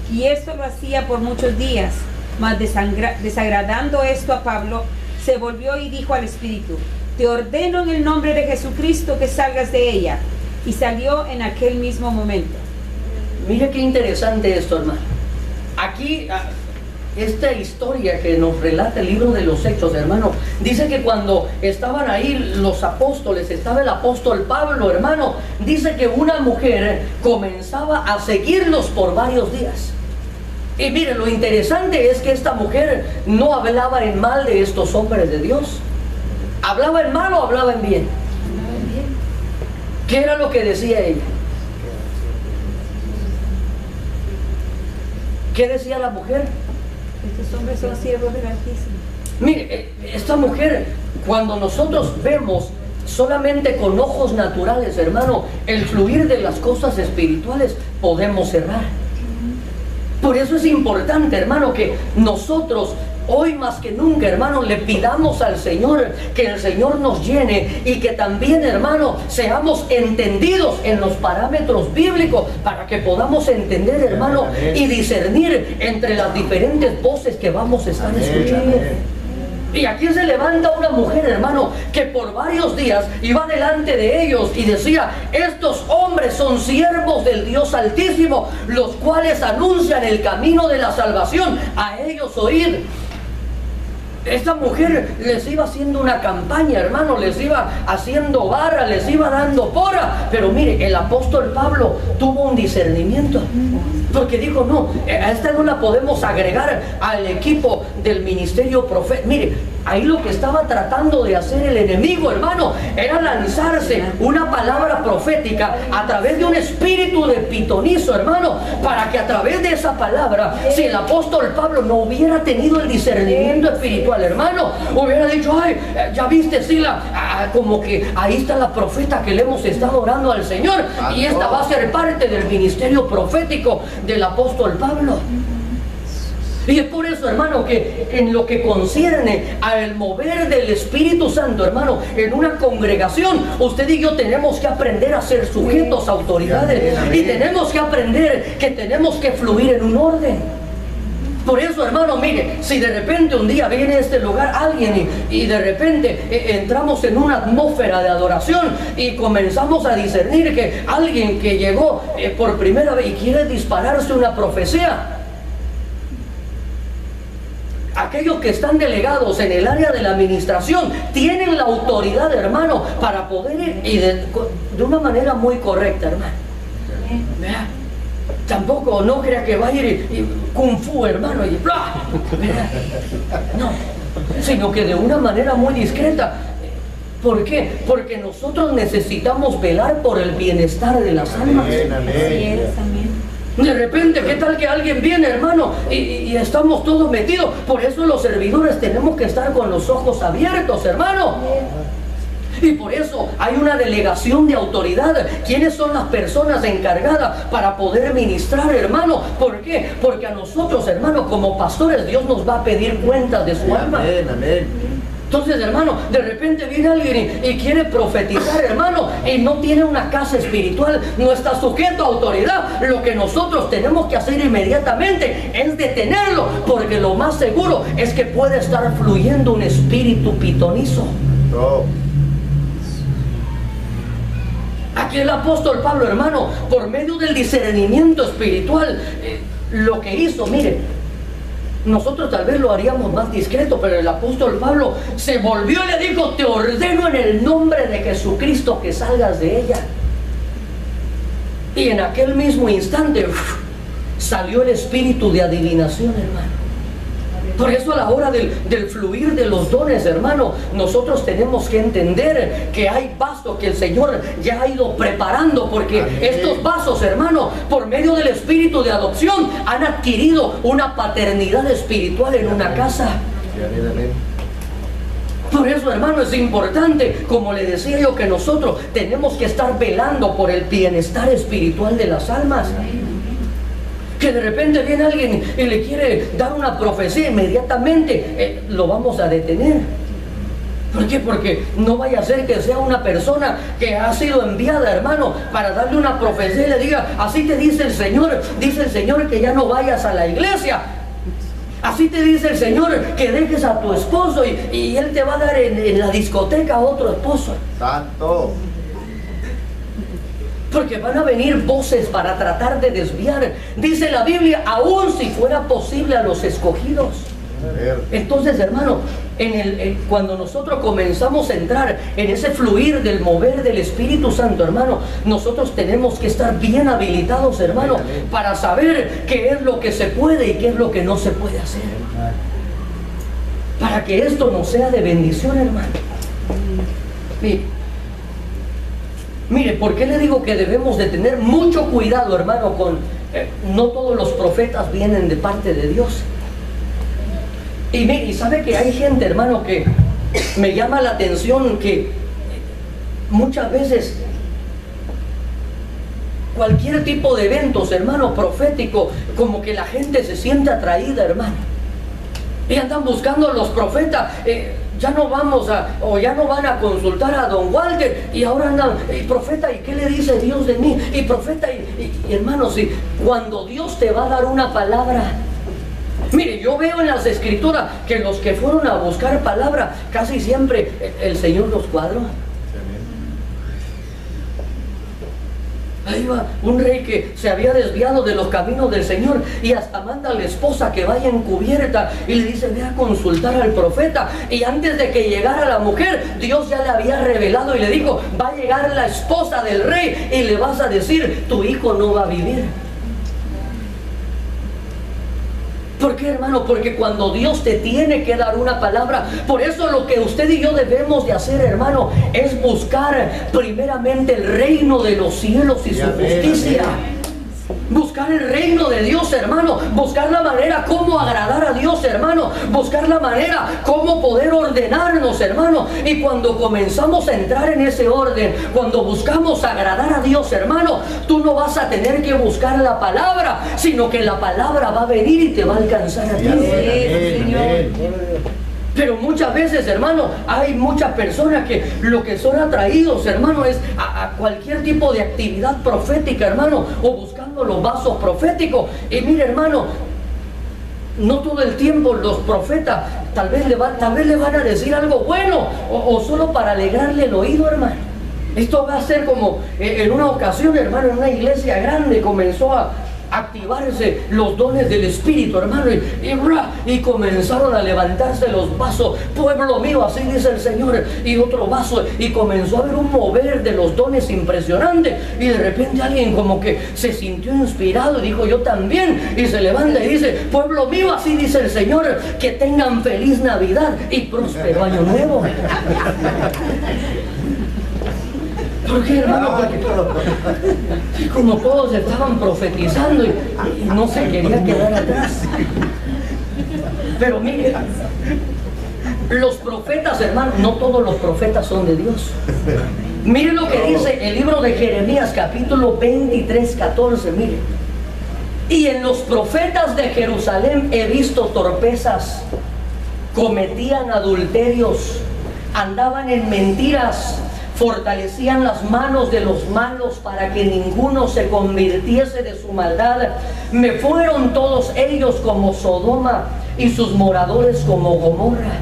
Y esto lo hacía por muchos días, mas desagradando esto a Pablo, se volvió y dijo al Espíritu: te ordeno en el nombre de Jesucristo que salgas de ella. Y salió en aquel mismo momento. Mire qué interesante esto, hermano. Aquí, esta historia que nos relata el libro de los Hechos, hermano, dice que cuando estaban ahí los apóstoles, estaba el apóstol Pablo, hermano, dice que una mujer comenzaba a seguirlos por varios días. Y mire, lo interesante es que esta mujer no hablaba en mal de estos hombres de Dios. ¿Hablaba en mal o hablaba en bien? ¿Qué era lo que decía ella? ¿Qué decía la mujer? Estos hombres son siervos del Altísimo. Mire, esta mujer, cuando nosotros vemos solamente con ojos naturales, hermano, el fluir de las cosas espirituales, podemos errar. Por eso es importante, hermano, que nosotros hoy más que nunca, hermano, le pidamos al Señor que el Señor nos llene y que también, hermano, seamos entendidos en los parámetros bíblicos para que podamos entender, hermano, y discernir entre las diferentes voces que vamos a estar escuchando. Y aquí se levanta una mujer, hermano, que por varios días iba delante de ellos y decía: estos hombres son siervos del Dios Altísimo, los cuales anuncian el camino de la salvación. A ellos oíd. Esta mujer les iba haciendo una campaña, hermano, les iba haciendo barra, les iba dando porra. Pero mire, el apóstol Pablo tuvo un discernimiento, porque dijo: no, a esta no la podemos agregar al equipo del ministerio profético. Mire, ahí lo que estaba tratando de hacer el enemigo, hermano, era lanzarse una palabra profética a través de un espíritu de pitonizo, hermano, para que a través de esa palabra, si el apóstol Pablo no hubiera tenido el discernimiento espiritual, hermano, hubiera dicho: ay, ya viste, Sila, como que ahí está la profeta que le hemos estado orando al Señor, y esta va a ser parte del ministerio profético del apóstol Pablo. Y es por eso, hermano, que en lo que concierne al mover del Espíritu Santo, hermano, en una congregación, usted y yo tenemos que aprender a ser sujetos a autoridades, y tenemos que aprender que tenemos que fluir en un orden. Por eso, hermano, mire, si de repente un día viene a este lugar alguien y de repente entramos en una atmósfera de adoración y comenzamos a discernir que alguien que llegó por primera vez y quiere dispararse una profecía, aquellos que están delegados en el área de la administración tienen la autoridad, hermano, para poder ir y de una manera muy correcta, hermano. Vea, tampoco no crea que va a ir y kung fu, hermano, y bla. Vea, no, sino que de una manera muy discreta. ¿Por qué? Porque nosotros necesitamos velar por el bienestar de las almas. De repente, ¿qué tal que alguien viene, hermano, y estamos todos metidos? Por eso los servidores tenemos que estar con los ojos abiertos, hermano. Y por eso hay una delegación de autoridad. ¿Quiénes son las personas encargadas para poder ministrar, hermano? ¿Por qué? Porque a nosotros, hermano, como pastores, Dios nos va a pedir cuentas de su alma. Amén, amén. Entonces, hermano, de repente viene alguien y quiere profetizar, hermano, y no tiene una casa espiritual, no está sujeto a autoridad. Lo que nosotros tenemos que hacer inmediatamente es detenerlo, porque lo más seguro es que puede estar fluyendo un espíritu pitonizo. Oh. Aquí el apóstol Pablo, hermano, por medio del discernimiento espiritual, lo que hizo, mire, nosotros tal vez lo haríamos más discreto, pero el apóstol Pablo se volvió y le dijo: te ordeno en el nombre de Jesucristo que salgas de ella. Y en aquel mismo instante salió el espíritu de adivinación, hermano. Por eso a la hora del fluir de los dones, hermano, nosotros tenemos que entender que hay vasos que el Señor ya ha ido preparando, porque estos vasos, hermano, por medio del espíritu de adopción, han adquirido una paternidad espiritual en una casa. Por eso, hermano, es importante, como le decía yo, que nosotros tenemos que estar velando por el bienestar espiritual de las almas. Que de repente viene alguien y le quiere dar una profecía, inmediatamente lo vamos a detener. ¿Por qué? Porque no vaya a ser que sea una persona que ha sido enviada, hermano, para darle una profecía y le diga: así te dice el Señor que ya no vayas a la iglesia. Así te dice el Señor que dejes a tu esposo y Él te va a dar en la discoteca a otro esposo. Santo. Porque van a venir voces para tratar de desviar. Dice la Biblia: aún si fuera posible a los escogidos. Entonces, hermano, cuando nosotros comenzamos a entrar en ese fluir del mover del Espíritu Santo, hermano, nosotros tenemos que estar bien habilitados, hermano, para saber qué es lo que se puede y qué es lo que no se puede hacer, para que esto nos sea de bendición, hermano. Mire, ¿por qué le digo que debemos de tener mucho cuidado, hermano, con no todos los profetas vienen de parte de Dios? Y mire, y sabe que hay gente, hermano, que me llama la atención que muchas veces cualquier tipo de eventos, hermano, profético, como que la gente se siente atraída, hermano, y andan buscando a los profetas. Ya no vamos o ya no van a consultar a don Walter, y ahora andan: profeta, ¿y qué le dice Dios de mí? Y profeta, y hermanos, si cuando Dios te va a dar una palabra, mire, yo veo en las escrituras que los que fueron a buscar palabra, casi siempre el Señor los cuadró. Ahí va un rey que se había desviado de los caminos del Señor, y hasta manda a la esposa que vaya encubierta y le dice: ve a consultar al profeta. Y antes de que llegara la mujer, Dios ya le había revelado y le dijo: va a llegar la esposa del rey y le vas a decir: tu hijo no va a vivir. ¿Por qué, hermano? Porque cuando Dios te tiene que dar una palabra, por eso lo que usted y yo debemos de hacer, hermano, es buscar primeramente el reino de los cielos y su justicia. Buscar el reino de Dios, hermano. Buscar la manera cómo agradar a Dios, hermano. Buscar la manera cómo poder ordenarnos, hermano. Y cuando comenzamos a entrar en ese orden, cuando buscamos agradar a Dios, hermano, tú no vas a tener que buscar la palabra, sino que la palabra va a venir y te va a alcanzar a ti. Pero muchas veces, hermano, hay muchas personas que lo que son atraídos, hermano, es a cualquier tipo de actividad profética, hermano, o buscando los vasos proféticos. Y mire, hermano, no todo el tiempo los profetas tal vez le van a decir algo bueno o solo para alegrarle el oído, hermano. Esto va a ser como en una ocasión, hermano, en una iglesia grande comenzó a activarse los dones del Espíritu, hermano, y comenzaron a levantarse los vasos. Pueblo mío, así dice el Señor, y otro vaso, y comenzó a haber un mover de los dones impresionante, y de repente alguien como que se sintió inspirado y dijo, yo también, y se levanta y dice, pueblo mío, así dice el Señor, que tengan feliz Navidad y próspero año nuevo. ¿Por qué, hermano? Porque como todos estaban profetizando y no se quería quedar atrás. Pero mire, los profetas, hermano, no todos los profetas son de Dios. Mire lo que dice el libro de Jeremías, capítulo 23, 14, mire. Y en los profetas de Jerusalén he visto torpezas, cometían adulterios, andaban en mentiras, fortalecían las manos de los malos para que ninguno se convirtiese de su maldad. Me fueron todos ellos como Sodoma y sus moradores como Gomorra.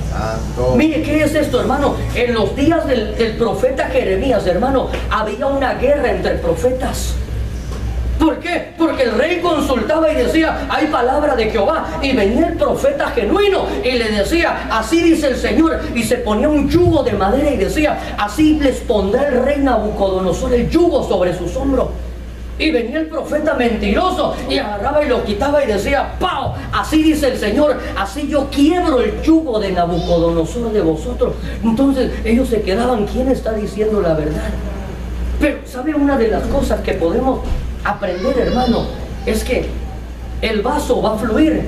Mire, ¿qué es esto, hermano? En los días del profeta Jeremías, hermano, había una guerra entre profetas. ¿Por qué? Porque el rey consultaba y decía, hay palabra de Jehová, y venía el profeta genuino y le decía, así dice el Señor, y se ponía un yugo de madera y decía, así les pondrá el rey Nabucodonosor el yugo sobre sus hombros. Y venía el profeta mentiroso y agarraba y lo quitaba y decía, ¡pau! Así dice el Señor, así yo quiebro el yugo de Nabucodonosor de vosotros. Entonces ellos se quedaban, ¿quién está diciendo la verdad? Pero ¿sabe una de las cosas que podemos aprender, hermano? Es que el vaso va a fluir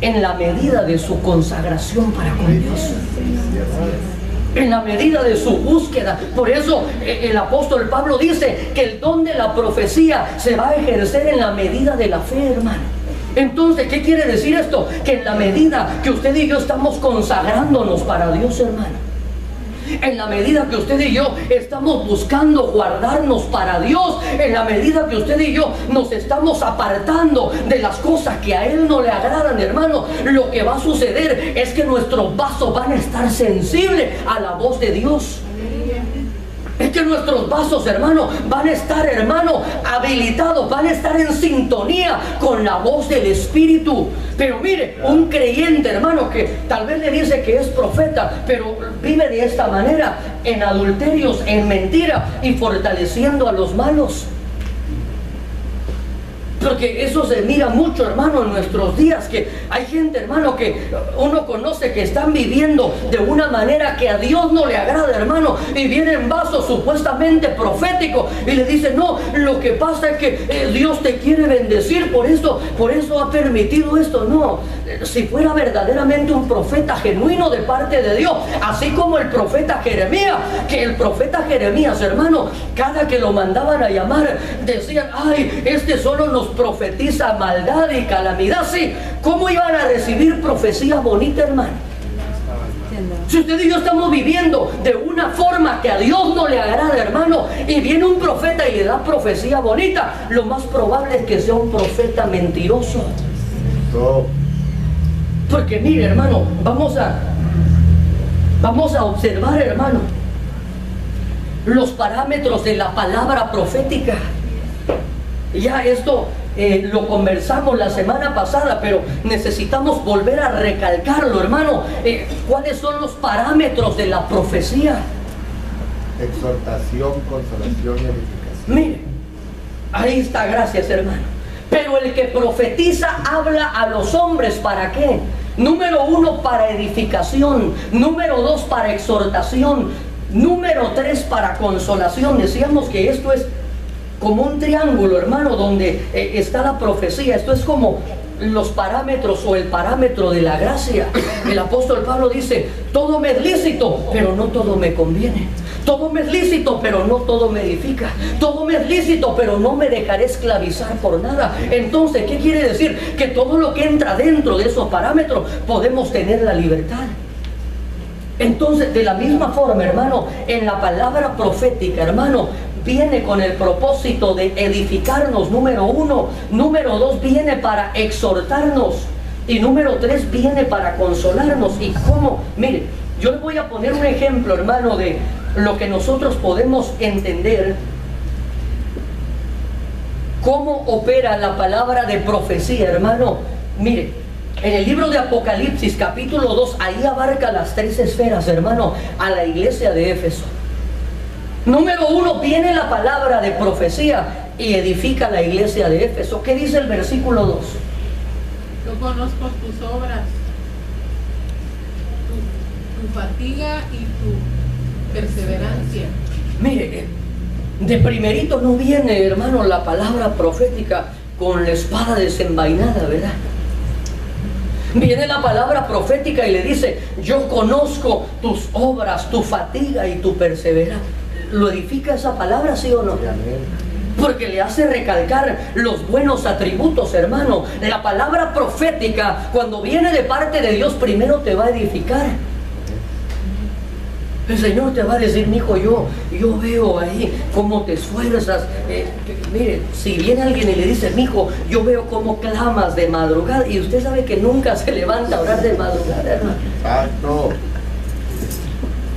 en la medida de su consagración para con Dios, en la medida de su búsqueda. Por eso el apóstol Pablo dice que el don de la profecía se va a ejercer en la medida de la fe, hermano. Entonces, ¿qué quiere decir esto? Que en la medida que usted y yo estamos consagrándonos para Dios, hermano, en la medida que usted y yo estamos buscando guardarnos para Dios, en la medida que usted y yo nos estamos apartando de las cosas que a Él no le agradan, hermano, lo que va a suceder es que nuestros vasos van a estar sensibles a la voz de Dios. Es que nuestros vasos, hermano, van a estar, hermano, habilitados, van a estar en sintonía con la voz del Espíritu. Pero mire, un creyente, hermano, que tal vez le dice que es profeta, pero vive de esta manera, en adulterios, en mentira y fortaleciendo a los malos. Porque eso se mira mucho, hermano, en nuestros días, que hay gente, hermano, que uno conoce que están viviendo de una manera que a Dios no le agrada, hermano, y vienen vasos supuestamente proféticos y le dicen, no, lo que pasa es que Dios te quiere bendecir, por eso ha permitido esto. No, si fuera verdaderamente un profeta genuino de parte de Dios, así como el profeta Jeremías, que el profeta Jeremías, hermano, cada que lo mandaban a llamar, decían, ay, este solo nos profetiza maldad y calamidad. Sí, ¿cómo iban a recibir profecía bonita, hermano? Si usted y yo estamos viviendo de una forma que a Dios no le agrada, hermano, y viene un profeta y le da profecía bonita, lo más probable es que sea un profeta mentiroso. Porque mire, hermano, vamos a observar, hermano, los parámetros de la palabra profética. Ya esto lo conversamos la semana pasada, pero necesitamos volver a recalcarlo, hermano. ¿Cuáles son los parámetros de la profecía? Exhortación, consolación y edificación. Mire, ahí está, gracias, hermano. Pero el que profetiza habla a los hombres, ¿para qué? Número 1, para edificación. Número 2, para exhortación. Número 3, para consolación. Decíamos que esto es como un triángulo, hermano, donde está la profecía. Esto es como los parámetros o el parámetro de la gracia. El apóstol Pablo dice, todo me es lícito, pero no todo me conviene. Todo me es lícito, pero no todo me edifica. Todo me es lícito, pero no me dejaré esclavizar por nada. Entonces, ¿qué quiere decir? Que todo lo que entra dentro de esos parámetros podemos tener la libertad. Entonces, de la misma forma, hermano, en la palabra profética, hermano, viene con el propósito de edificarnos, número 1. Número 2, viene para exhortarnos. Y número 3, viene para consolarnos. ¿Y cómo? Mire, yo le voy a poner un ejemplo, hermano, de lo que nosotros podemos entender. ¿Cómo opera la palabra de profecía, hermano? Mire, en el libro de Apocalipsis, capítulo 2, ahí abarca las 3 esferas, hermano, a la iglesia de Éfeso. Número 1, viene la palabra de profecía y edifica la iglesia de Éfeso. ¿Qué dice el versículo 2? Yo conozco tus obras, tu fatiga y tu perseverancia. Mire, de primerito no viene, hermano, la palabra profética con la espada desenvainada, ¿verdad? Viene la palabra profética y le dice, yo conozco tus obras, tu fatiga y tu perseverancia. ¿Lo edifica esa palabra, sí o no? Porque le hace recalcar los buenos atributos, hermano. La palabra profética, cuando viene de parte de Dios, primero te va a edificar. El Señor te va a decir, mi hijo, yo veo ahí cómo te esfuerzas. Mire, si viene alguien y le dice, mi hijo, yo veo cómo clamas de madrugada, y usted sabe que nunca se levanta a orar de madrugada, hermano. Exacto.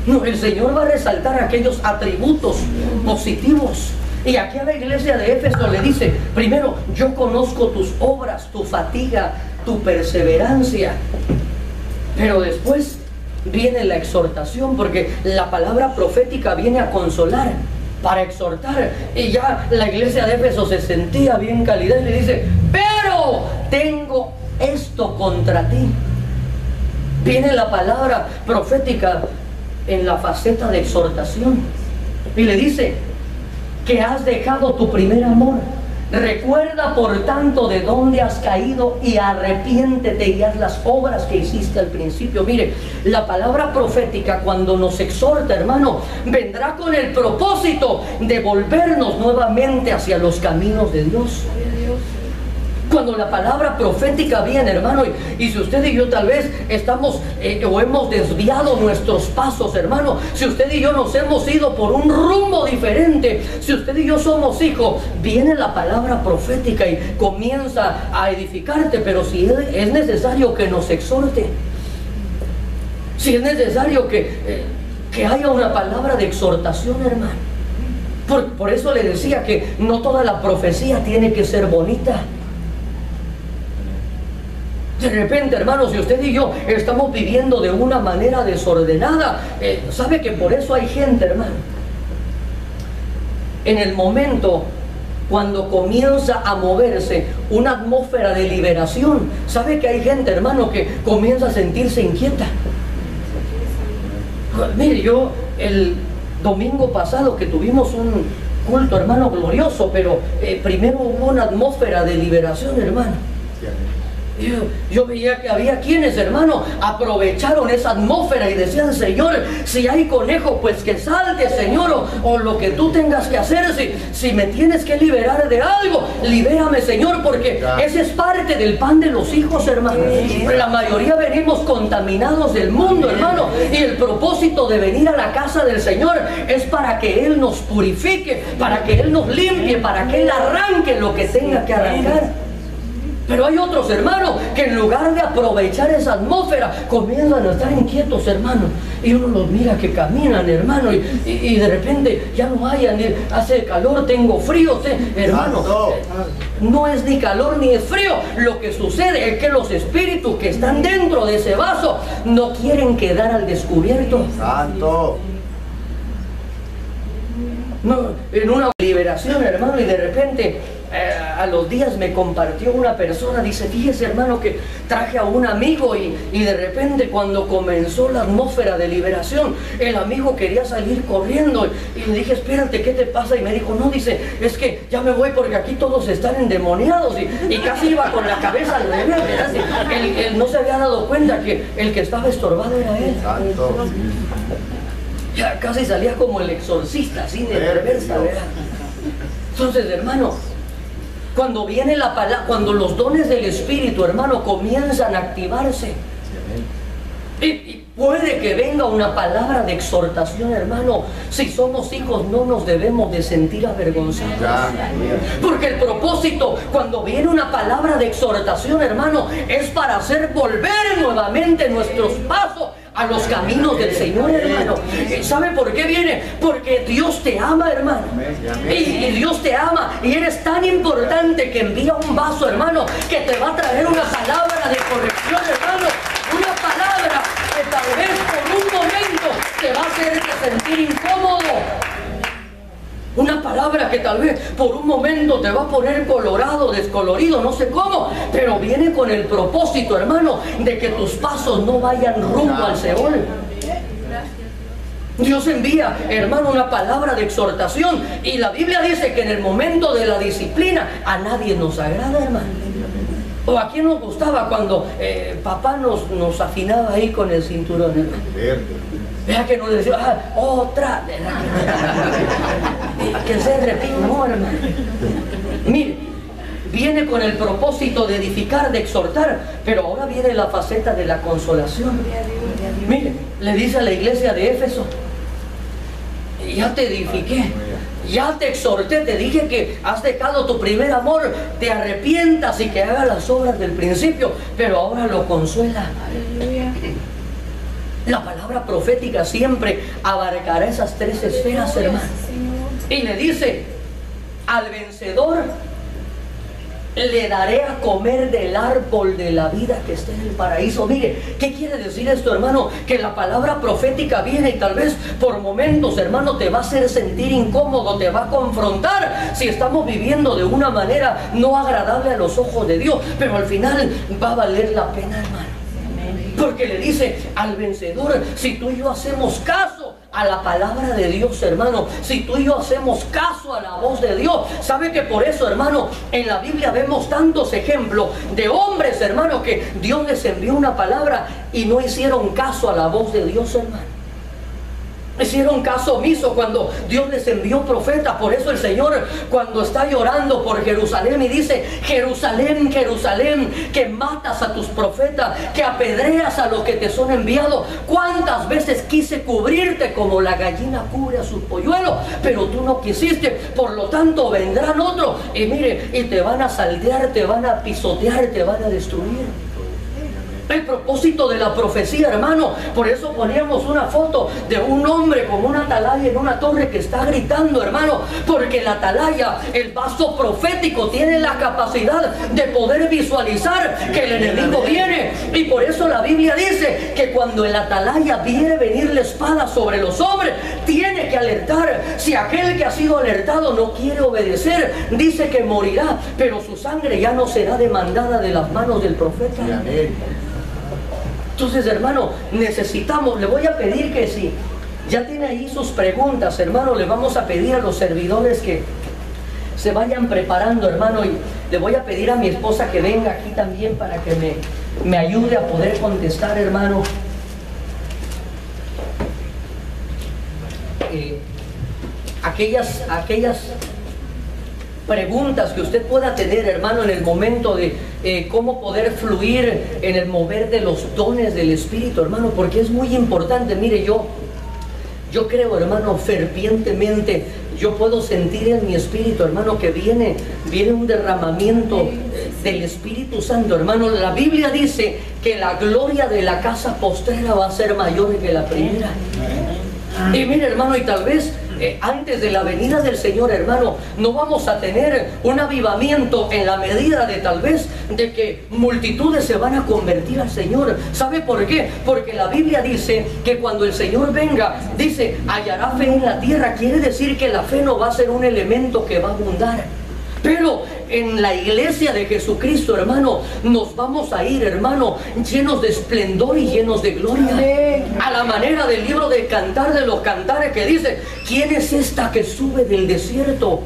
No, el Señor va a resaltar aquellos atributos positivos. Y aquí a la iglesia de Éfeso le dice, primero, yo conozco tus obras, tu fatiga, tu perseverancia. Pero después viene la exhortación, porque la palabra profética viene a consolar, para exhortar. Y ya la iglesia de Éfeso se sentía bien calidad y le dice, pero tengo esto contra ti. Viene la palabra profética en la faceta de exhortación y le dice que has dejado tu primer amor. Recuerda por tanto de dónde has caído y arrepiéntete y haz las obras que hiciste al principio. Mire, la palabra profética cuando nos exhorta, hermano, vendrá con el propósito de volvernos nuevamente hacia los caminos de Dios. Cuando la palabra profética viene, hermano, y si usted y yo tal vez estamos o hemos desviado nuestros pasos, hermano, si usted y yo nos hemos ido por un rumbo diferente, si usted y yo somos hijos, viene la palabra profética y comienza a edificarte. Pero si es necesario que nos exhorte, si es necesario que haya una palabra de exhortación, hermano. Por eso le decía que no toda la profecía tiene que ser bonita. De repente, hermanos, si usted y yo estamos viviendo de una manera desordenada, ¿sabe que por eso hay gente, hermano? En el momento cuando comienza a moverse una atmósfera de liberación, ¿sabe que hay gente, hermano, que comienza a sentirse inquieta? Mire, yo el domingo pasado que tuvimos un culto, hermano, glorioso, pero primero hubo una atmósfera de liberación, hermano. Yo veía que había quienes, hermano, aprovecharon esa atmósfera y decían, Señor, si hay conejo, pues que salte, Señor, o lo que tú tengas que hacer. Si me tienes que liberar de algo, libérame, Señor, porque ese es parte del pan de los hijos, hermano. La mayoría venimos contaminados del mundo, hermano, y el propósito de venir a la casa del Señor es para que Él nos purifique, para que Él nos limpie, para que Él arranque lo que tenga que arrancar. Pero hay otros, hermanos, que en lugar de aprovechar esa atmósfera, comienzan a estar inquietos, hermano. Y uno los mira que caminan, hermano, y de repente ya no hayan, hace calor, tengo frío, hermano. No es ni calor ni es frío. Lo que sucede es que los espíritus que están dentro de ese vaso no quieren quedar al descubierto. Santo. No, en una liberación, hermano, y de repente a los días me compartió una persona, dice, fíjese, hermano, que traje a un amigo y de repente cuando comenzó la atmósfera de liberación, el amigo quería salir corriendo y le dije, espérate, ¿qué te pasa? Y me dijo, no, dice, es que ya me voy porque aquí todos están endemoniados, y casi iba con la cabeza al revés, ¿verdad? Él no se había dado cuenta que el que estaba estorbado era él. Santo. Ya casi salía como el exorcista, así de reversa, ¿verdad? Entonces, hermano, cuando viene la palabra, cuando los dones del Espíritu, hermano, comienzan a activarse, Y puede que venga una palabra de exhortación, hermano. Si somos hijos, no nos debemos de sentir avergonzados. Porque el propósito, cuando viene una palabra de exhortación, hermano, es para hacer volver nuevamente nuestros pasos a los caminos del Señor, hermano. ¿Sabe por qué viene? Porque Dios te ama, hermano. Y Dios te ama. Y eres tan importante que envía un vaso, hermano, que te va a traer una palabra de corrección, hermano. Una palabra que tal vez por un momento te va a hacer sentir incómodo. Una palabra que tal vez por un momento te va a poner colorado, descolorido, no sé cómo, pero viene con el propósito, hermano, de que tus pasos no vayan rumbo al Seol. Dios envía, hermano, una palabra de exhortación, y la Biblia dice que en el momento de la disciplina a nadie nos agrada, hermano. O a quién nos gustaba cuando papá nos afinaba ahí con el cinturón, hermano. Vea que nos decía, otra, que se repite, no, hermano. Mire, viene con el propósito de edificar, de exhortar, pero ahora viene la faceta de la consolación. Mire, le dice a la iglesia de Éfeso, ya te edifiqué, ya te exhorté, te dije que has dejado tu primer amor, te arrepientas y que hagas las obras del principio, pero ahora lo consuela. Aleluya. La palabra profética siempre abarcará esas tres esferas, hermano. Y le dice, al vencedor le daré a comer del árbol de la vida que está en el paraíso. Mire, ¿qué quiere decir esto, hermano? Que la palabra profética viene y tal vez por momentos, hermano, te va a hacer sentir incómodo, te va a confrontar si estamos viviendo de una manera no agradable a los ojos de Dios, pero al final va a valer la pena, hermano. Porque le dice al vencedor, si tú y yo hacemos caso a la palabra de Dios, hermano, si tú y yo hacemos caso a la voz de Dios, sabe que por eso, hermano, en la Biblia vemos tantos ejemplos de hombres, hermano, que Dios les envió una palabra y no hicieron caso a la voz de Dios, hermano. Hicieron caso omiso cuando Dios les envió profetas. Por eso el Señor, cuando está llorando por Jerusalén y dice, Jerusalén, Jerusalén, que matas a tus profetas, que apedreas a los que te son enviados. ¿Cuántas veces quise cubrirte como la gallina cubre a sus polluelos? Pero tú no quisiste. Por lo tanto vendrán otros y mire, y te van a saltear, te van a pisotear, te van a destruir. El propósito de la profecía, hermano, por eso poníamos una foto de un hombre con una atalaya en una torre que está gritando, hermano, porque la atalaya, el vaso profético, tiene la capacidad de poder visualizar que el enemigo viene. Y por eso la Biblia dice que cuando el atalaya viene venir la espada sobre los hombres, tiene que alertar. Si aquel que ha sido alertado no quiere obedecer, dice que morirá, pero su sangre ya no será demandada de las manos del profeta. Entonces, hermano, necesitamos, le voy a pedir que si ya tiene ahí sus preguntas, hermano, le vamos a pedir a los servidores que se vayan preparando, hermano, y le voy a pedir a mi esposa que venga aquí también para que me ayude a poder contestar, hermano. Aquellas preguntas que usted pueda tener, hermano, en el momento de cómo poder fluir en el mover de los dones del Espíritu, hermano, porque es muy importante. Mire, yo creo, hermano, fervientemente, yo puedo sentir en mi espíritu, hermano, que viene un derramamiento del Espíritu Santo, hermano. La Biblia dice que la gloria de la casa postrera va a ser mayor que la primera. Y mire, hermano, y tal vez antes de la venida del Señor, hermano, no vamos a tener un avivamiento en la medida de tal vez de que multitudes se van a convertir al Señor. ¿Sabe por qué? Porque la Biblia dice que cuando el Señor venga, dice, hallará fe en la tierra. Quiere decir que la fe no va a ser un elemento que va a abundar. Pero en la iglesia de Jesucristo, hermano, nos vamos a ir, hermano, llenos de esplendor y llenos de gloria. A la manera del libro de Cantar de los Cantares, que dice, ¿quién es esta que sube del desierto?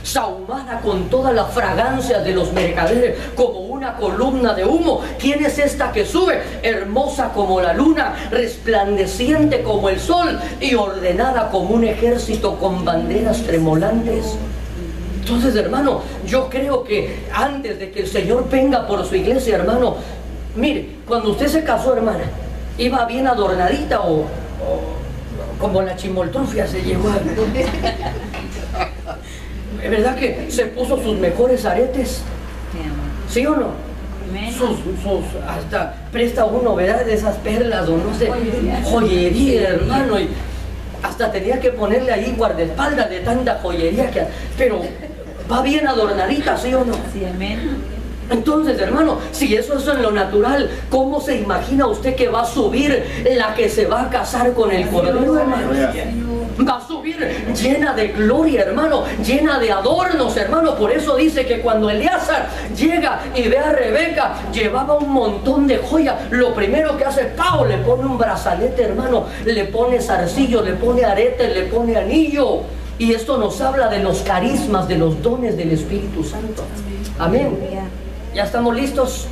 Sahumada con toda la fragancia de los mercaderes, como una columna de humo. ¿Quién es esta que sube? Hermosa como la luna, resplandeciente como el sol y ordenada como un ejército con banderas tremolantes. Entonces, hermano, yo creo que antes de que el Señor venga por su iglesia, hermano, mire, cuando usted se casó, hermana, iba bien adornadita o como la chimoltrufia se llevó. ¿Es verdad que se puso sus mejores aretes? ¿Sí o no? Hasta presta uno, ¿verdad? De esas perlas o no sé, joyería, hermano, y hasta tenía que ponerle ahí guardaespaldas de tanta joyería pero va bien adornadita, ¿sí o no? Sí, amén. Entonces, hermano, si eso es en lo natural, ¿cómo se imagina usted que va a subir la que se va a casar con el Cordero, hermano? Va a subir llena de gloria, hermano, llena de adornos, hermano. Por eso dice que cuando Eleazar llega y ve a Rebeca, llevaba un montón de joyas. Lo primero que hace Pau, le pone un brazalete, hermano, le pone zarcillo, le pone arete, le pone anillo. Y esto nos habla de los carismas, de los dones del Espíritu Santo. Amén. ¿Ya estamos listos?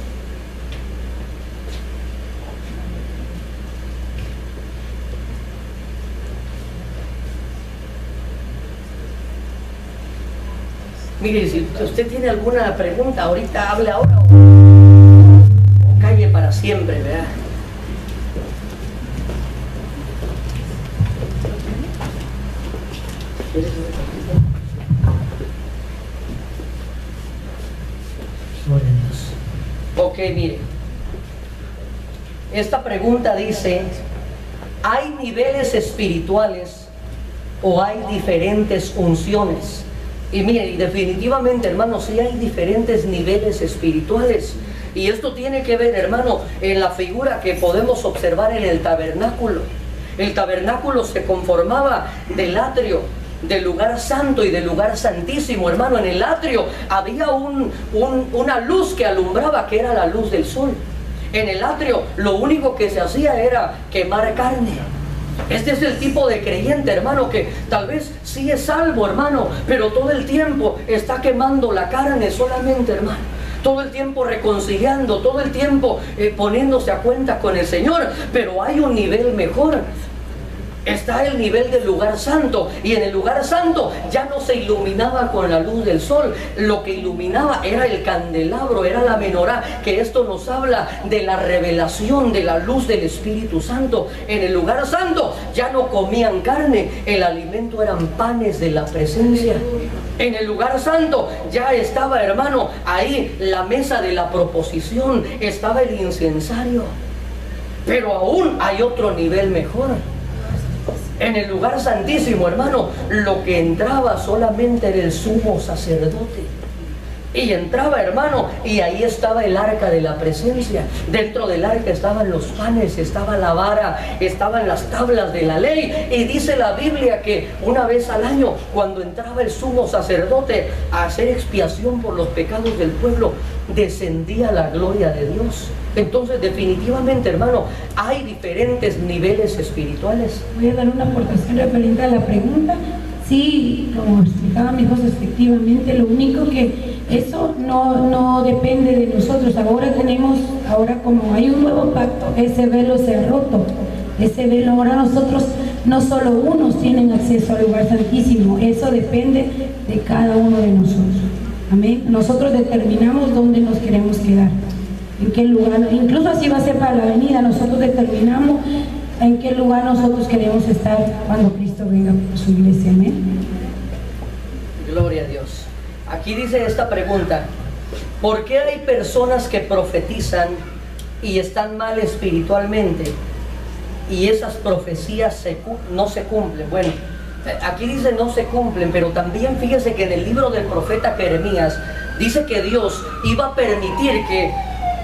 Mire, si usted tiene alguna pregunta, ahorita hable ahora o calle para siempre, ¿verdad? Ok, mire. Esta pregunta dice, ¿hay niveles espirituales o hay diferentes unciones? Y mire, y definitivamente, hermano, sí hay diferentes niveles espirituales. Y esto tiene que ver, hermano, en la figura que podemos observar en el tabernáculo. El tabernáculo se conformaba del atrio, del lugar santo y del lugar santísimo, hermano. En el atrio había una luz que alumbraba, que era la luz del sol. En el atrio lo único que se hacía era quemar carne. Este es el tipo de creyente, hermano, que tal vez sí es salvo, hermano, pero todo el tiempo está quemando la carne solamente, hermano. Todo el tiempo reconciliando, todo el tiempo poniéndose a cuenta con el Señor. Pero hay un nivel mejor. Está el nivel del lugar santo, y en el lugar santo ya no se iluminaba con la luz del sol. Lo que iluminaba era el candelabro, era la menorá, que esto nos habla de la revelación de la luz del Espíritu Santo. En el lugar santo ya no comían carne, el alimento eran panes de la presencia. En el lugar santo ya estaba, hermano, ahí la mesa de la proposición, estaba el incensario. Pero aún hay otro nivel mejor. En el lugar santísimo, hermano, lo que entraba solamente era el sumo sacerdote. Y entraba, hermano, y ahí estaba el arca de la presencia. Dentro del arca estaban los panes, estaba la vara, estaban las tablas de la ley. Y dice la Biblia que una vez al año, cuando entraba el sumo sacerdote a hacer expiación por los pecados del pueblo, descendía la gloria de Dios. Entonces, definitivamente, hermano, hay diferentes niveles espirituales. Voy a dar una aportación referente a la pregunta. Sí, como explicaba mi esposo, efectivamente, lo único que eso no depende de nosotros. Ahora como hay un nuevo pacto, ese velo se ha roto. Ese velo, ahora nosotros, no solo unos tienen acceso al lugar santísimo, eso depende de cada uno de nosotros. Amén. Nosotros determinamos dónde nos queremos quedar, en qué lugar, incluso así va a ser para la venida, nosotros determinamos en qué lugar nosotros queremos estar cuando Cristo venga por su iglesia. Amén. Gloria a Dios. Aquí dice esta pregunta: ¿por qué hay personas que profetizan y están mal espiritualmente y esas profecías no se cumplen? Bueno, aquí dice no se cumplen, pero también fíjese que en el libro del profeta Jeremías dice que Dios iba a permitir que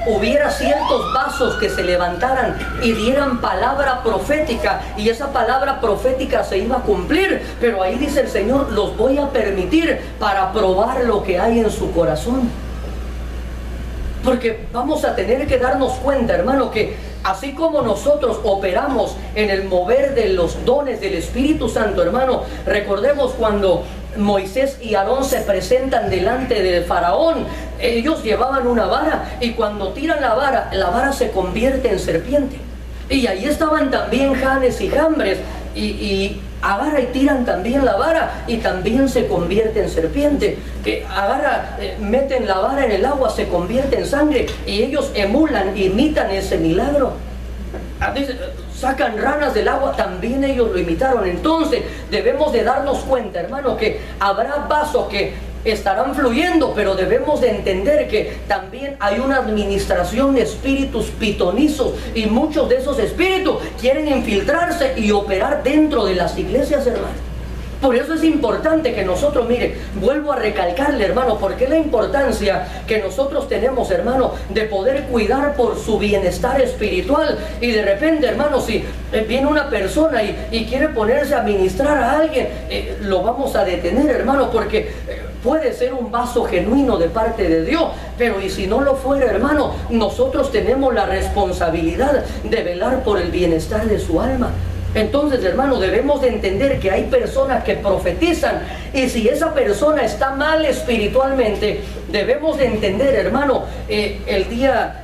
hubiera ciertos vasos que se levantaran y dieran palabra profética, y esa palabra profética se iba a cumplir. Pero ahí dice el Señor: los voy a permitir para probar lo que hay en su corazón. Porque vamos a tener que darnos cuenta, hermano, que así como nosotros operamos en el mover de los dones del Espíritu Santo, hermano, recordemos cuando Moisés y Aarón se presentan delante del faraón, ellos llevaban una vara, y cuando tiran la vara se convierte en serpiente. Y ahí estaban también Janes y Jambres, y agarra y tiran también la vara y también se convierte en serpiente. Meten la vara en el agua, se convierte en sangre, y ellos imitan ese milagro. sacan ranas del agua, también ellos lo imitaron. Entonces debemos de darnos cuenta, hermano, que habrá vasos que estarán fluyendo, pero debemos de entender que también hay una administración de espíritus pitonizos, y muchos de esos espíritus quieren infiltrarse y operar dentro de las iglesias, hermano. Por eso es importante que nosotros, mire, vuelvo a recalcarle, hermano, porque la importancia que nosotros tenemos, hermano, de poder cuidar por su bienestar espiritual. Y de repente, hermano, si viene una persona y quiere ponerse a ministrar a alguien, lo vamos a detener, hermano, porque puede ser un vaso genuino de parte de Dios, pero y si no lo fuera, hermano, nosotros tenemos la responsabilidad de velar por el bienestar de su alma. Entonces, hermano, debemos de entender que hay personas que profetizan, y si esa persona está mal espiritualmente, debemos de entender, hermano,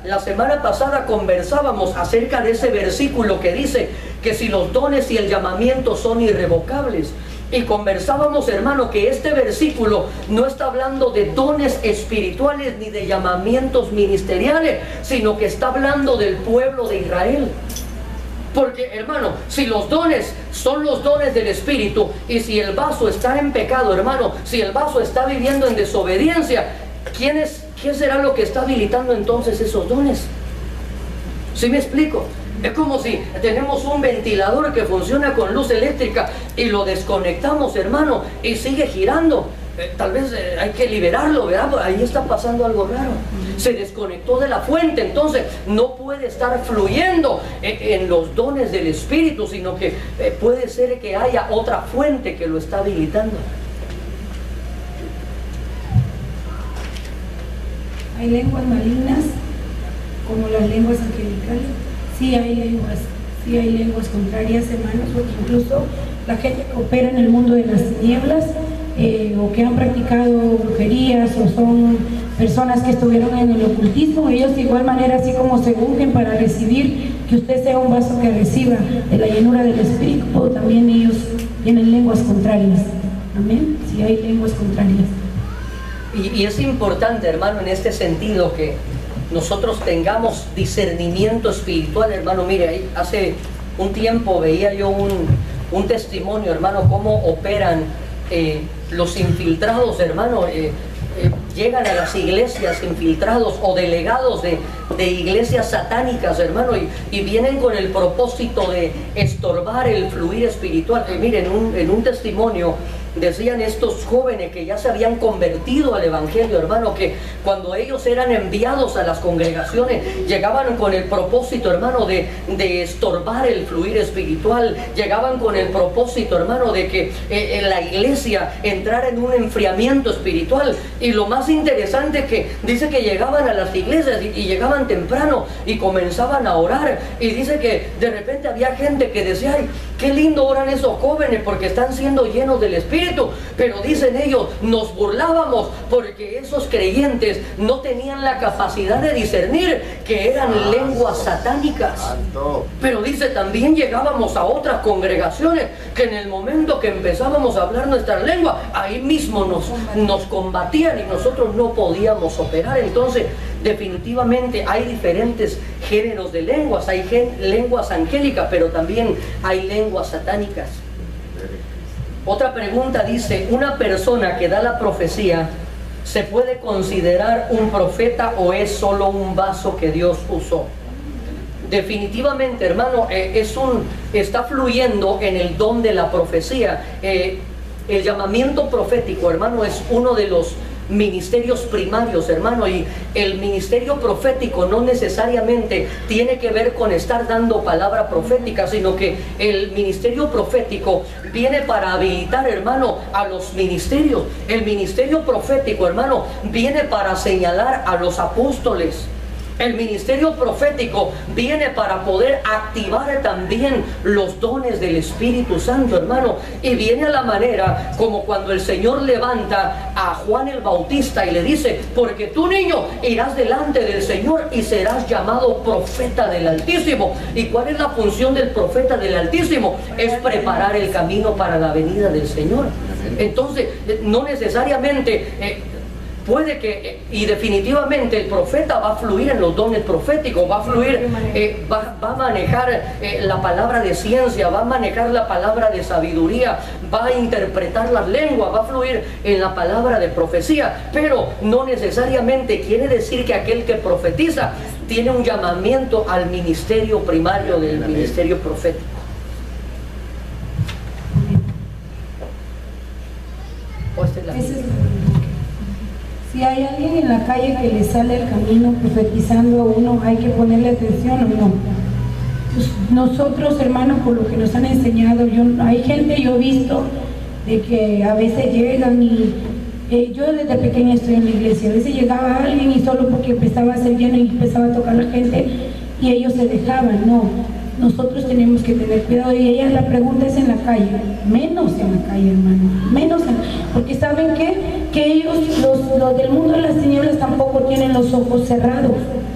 la semana pasada conversábamos acerca de ese versículo que dice que si los dones y el llamamiento son irrevocables. Y conversábamos, hermano, que este versículo no está hablando de dones espirituales ni de llamamientos ministeriales, sino que está hablando del pueblo de Israel. Porque, hermano, si los dones son los dones del Espíritu, y si el vaso está en pecado, hermano, si el vaso está viviendo en desobediencia, ¿quién será lo que está habilitando entonces esos dones? ¿Sí me explico? Es como si tenemos un ventilador que funciona con luz eléctrica y lo desconectamos, hermano, y sigue girando. Tal vez hay que liberarlo, ¿verdad? Ahí está pasando algo raro. Se desconectó de la fuente, entonces no puede estar fluyendo en los dones del Espíritu, sino que puede ser que haya otra fuente que lo está habilitando. ¿Hay lenguas malignas como las lenguas angelicales? Sí hay lenguas contrarias, hermanos, porque incluso la gente que opera en el mundo de las tinieblas, o que han practicado brujerías, o son personas que estuvieron en el ocultismo, ellos de igual manera, así como se ungen para recibir, que usted sea un vaso que reciba de la llenura del Espíritu, también ellos tienen lenguas contrarias. Amén. Sí hay lenguas contrarias. Y es importante, hermano, en este sentido, que nosotros tengamos discernimiento espiritual, hermano. Mire, ahí hace un tiempo veía yo un testimonio, hermano, cómo operan los infiltrados, hermano. Llegan a las iglesias infiltrados o delegados de iglesias satánicas, hermano, y vienen con el propósito de estorbar el fluir espiritual. Miren, en un testimonio decían estos jóvenes que ya se habían convertido al evangelio, hermano, que cuando ellos eran enviados a las congregaciones, llegaban con el propósito, hermano, de estorbar el fluir espiritual. Llegaban con el propósito, hermano, de que en la iglesia entrara en un enfriamiento espiritual. Y lo más interesante es que dice que llegaban a las iglesias y llegaban temprano y comenzaban a orar, y dice que de repente había gente que decía: ay, qué lindo oran esos jóvenes porque están siendo llenos del Espíritu. Pero dicen ellos, nos burlábamos porque esos creyentes no tenían la capacidad de discernir que eran lenguas satánicas. Pero dice, también llegábamos a otras congregaciones que en el momento que empezábamos a hablar nuestra lengua, ahí mismo nos combatían y nosotros no podíamos operar. Entonces, definitivamente hay diferentes géneros de lenguas. Hay lenguas angélicas, pero también hay lenguas satánicas. Otra pregunta dice: ¿una persona que da la profecía se puede considerar un profeta o es solo un vaso que Dios usó? Definitivamente, hermano, está fluyendo en el don de la profecía. El llamamiento profético, hermano, es uno de los ministerios primarios, hermano, y el ministerio profético no necesariamente tiene que ver con estar dando palabra profética, sino que el ministerio profético viene para habilitar, hermano, a los ministerios. El ministerio profético, hermano, viene para señalar a los apóstoles. El ministerio profético viene para poder activar también los dones del Espíritu Santo, hermano. Y viene a la manera como cuando el Señor levanta a Juan el Bautista y le dice: porque tú, niño, irás delante del Señor y serás llamado profeta del Altísimo. ¿Y cuál es la función del profeta del Altísimo? Es preparar el camino para la venida del Señor. Entonces, no necesariamente puede que, y definitivamente el profeta va a fluir en los dones proféticos, va a fluir, va a manejar la palabra de ciencia, va a manejar la palabra de sabiduría, va a interpretar las lenguas, va a fluir en la palabra de profecía, pero no necesariamente quiere decir que aquel que profetiza tiene un llamamiento al ministerio primario del ministerio profético. Si hay alguien en la calle que le sale el camino profetizando a uno, ¿hay que ponerle atención o no? Pues nosotros, hermanos, por lo que nos han enseñado, hay gente, yo he visto, de que a veces llegan y yo desde pequeña estoy en la iglesia, a veces llegaba alguien y solo porque empezaba a ser lleno y empezaba a tocar la gente y ellos se dejaban. No, nosotros tenemos que tener cuidado, y ella, la pregunta es en la calle, menos en la calle, hermano, porque ¿saben qué? Que ellos, los del mundo de las tinieblas, tampoco tienen los ojos cerrados,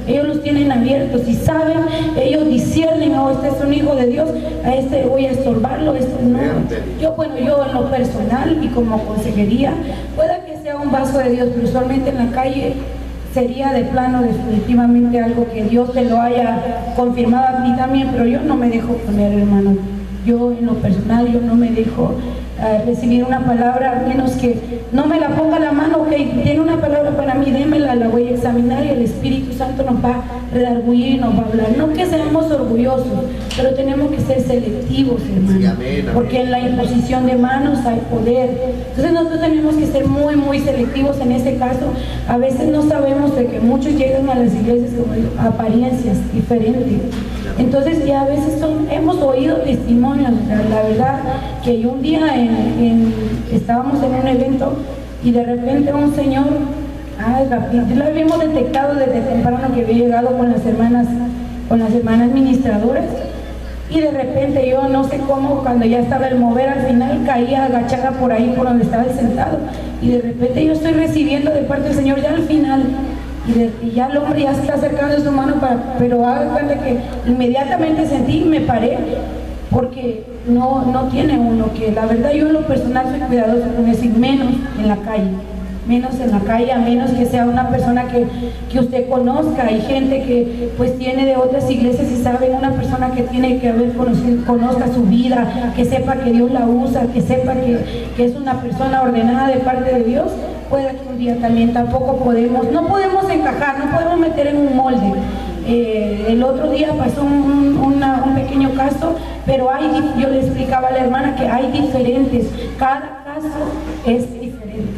ellos los tienen abiertos y saben, ellos disciernen, oh, este es un hijo de Dios, a este voy a estorbarlo, esto no. Yo en lo personal y como consejería, pueda que sea un vaso de Dios, pero usualmente en la calle sería de plano definitivamente algo que Dios te lo haya confirmado a ti también, pero yo no me dejo poner, hermano. Yo en lo personal, yo no me dejo recibir una palabra, menos que no me la ponga la mano, que tiene una palabra para mí, démela, la voy a examinar y el Espíritu Santo nos va a redarguir y nos va a hablar. No que seamos orgullosos, pero tenemos que ser selectivos, hermano, sí, amén, porque en la imposición de manos hay poder. Entonces nosotros tenemos que ser muy, muy selectivos en este caso. A veces no sabemos de que muchos llegan a las iglesias como digo, apariencias diferentes. Entonces ya a veces hemos oído testimonios, o sea, la verdad que yo un día estábamos en un evento y de repente un señor, lo habíamos detectado desde temprano que había llegado con las hermanas ministradoras, y de repente yo no sé cómo, cuando ya estaba el mover, al final caía agachada por ahí por donde estaba sentado, y de repente yo estoy recibiendo de parte del Señor ya al final. Y ya el hombre ya se está acercando su mano, pero haga cuenta que inmediatamente sentí y me paré, porque no tiene uno que, la verdad yo en lo personal soy cuidadoso con eso, y menos en la calle, a menos que sea una persona que usted conozca. Hay gente que pues tiene de otras iglesias y sabe, una persona que tiene que haber conocido, conozca su vida, que sepa que Dios la usa, que sepa que es una persona ordenada de parte de Dios. Puede que un día también tampoco no podemos encajar, no podemos meter en un molde. El otro día pasó un pequeño caso, pero yo le explicaba a la hermana que hay diferentes, cada caso es diferente,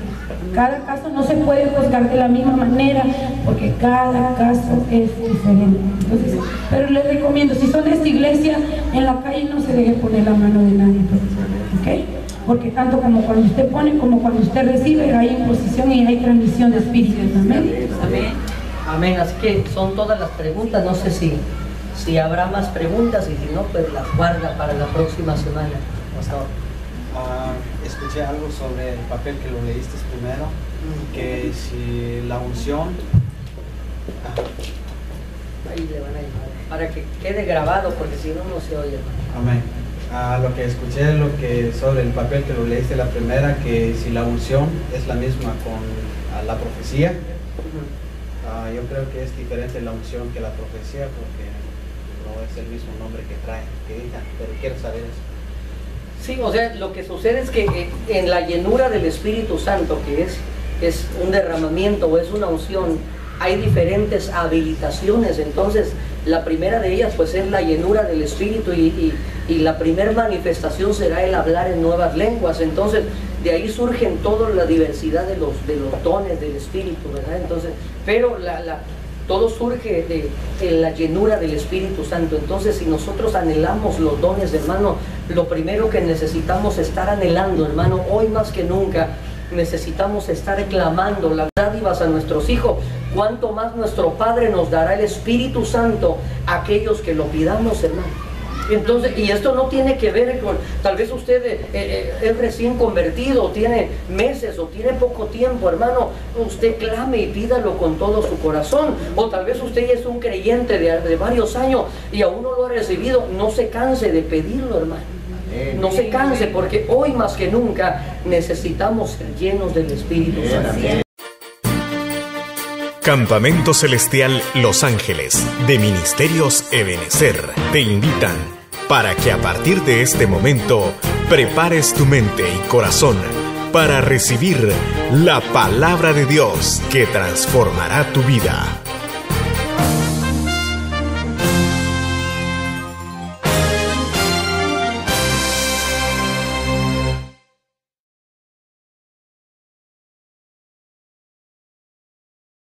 cada caso no se puede juzgar de la misma manera, porque cada caso es diferente. Entonces, pero les recomiendo, si son de esta iglesia, en la calle no se deje poner la mano de nadie, ¿ok? Porque tanto como cuando usted pone como cuando usted recibe, hay imposición y hay transmisión de espíritus. Amén. Amén. Amén. Así que son todas las preguntas. No sé si habrá más preguntas, y si no, pues las guarda para la próxima semana. Pastor. Escuché algo sobre el papel que lo leíste primero, que si la unción... Ahí le van a llamar, para que quede grabado, porque si no, no se oye. Amén. Lo que escuché sobre el papel que lo leíste la primera, que si la unción es la misma con la profecía, yo creo que es diferente la unción que la profecía, porque no es el mismo nombre que trae, pero quiero saber eso. Sí, o sea, lo que sucede es que en la llenura del Espíritu Santo, que es un derramamiento o es una unción, hay diferentes habilitaciones. Entonces la primera de ellas pues es la llenura del Espíritu, y la primera manifestación será el hablar en nuevas lenguas. Entonces de ahí surgen toda la diversidad de los dones del Espíritu, ¿verdad? Entonces, pero todo surge de la llenura del Espíritu Santo. Entonces, si nosotros anhelamos los dones, hermano, lo primero que necesitamos estar anhelando, hermano, hoy más que nunca, necesitamos estar clamando las dádivas a nuestros hijos. Cuanto más nuestro Padre nos dará el Espíritu Santo a aquellos que lo pidamos, hermano. Entonces, y esto no tiene que ver con, tal vez usted es recién convertido, tiene meses o tiene poco tiempo, hermano, usted clame y pídalo con todo su corazón. O tal vez usted ya es un creyente de varios años y aún no lo ha recibido. No se canse de pedirlo, hermano. No se canse, porque hoy más que nunca necesitamos ser llenos del Espíritu Santo. Campamento Celestial Los Ángeles de Ministerios Ebenecer te invitan para que a partir de este momento prepares tu mente y corazón para recibir la palabra de Dios que transformará tu vida.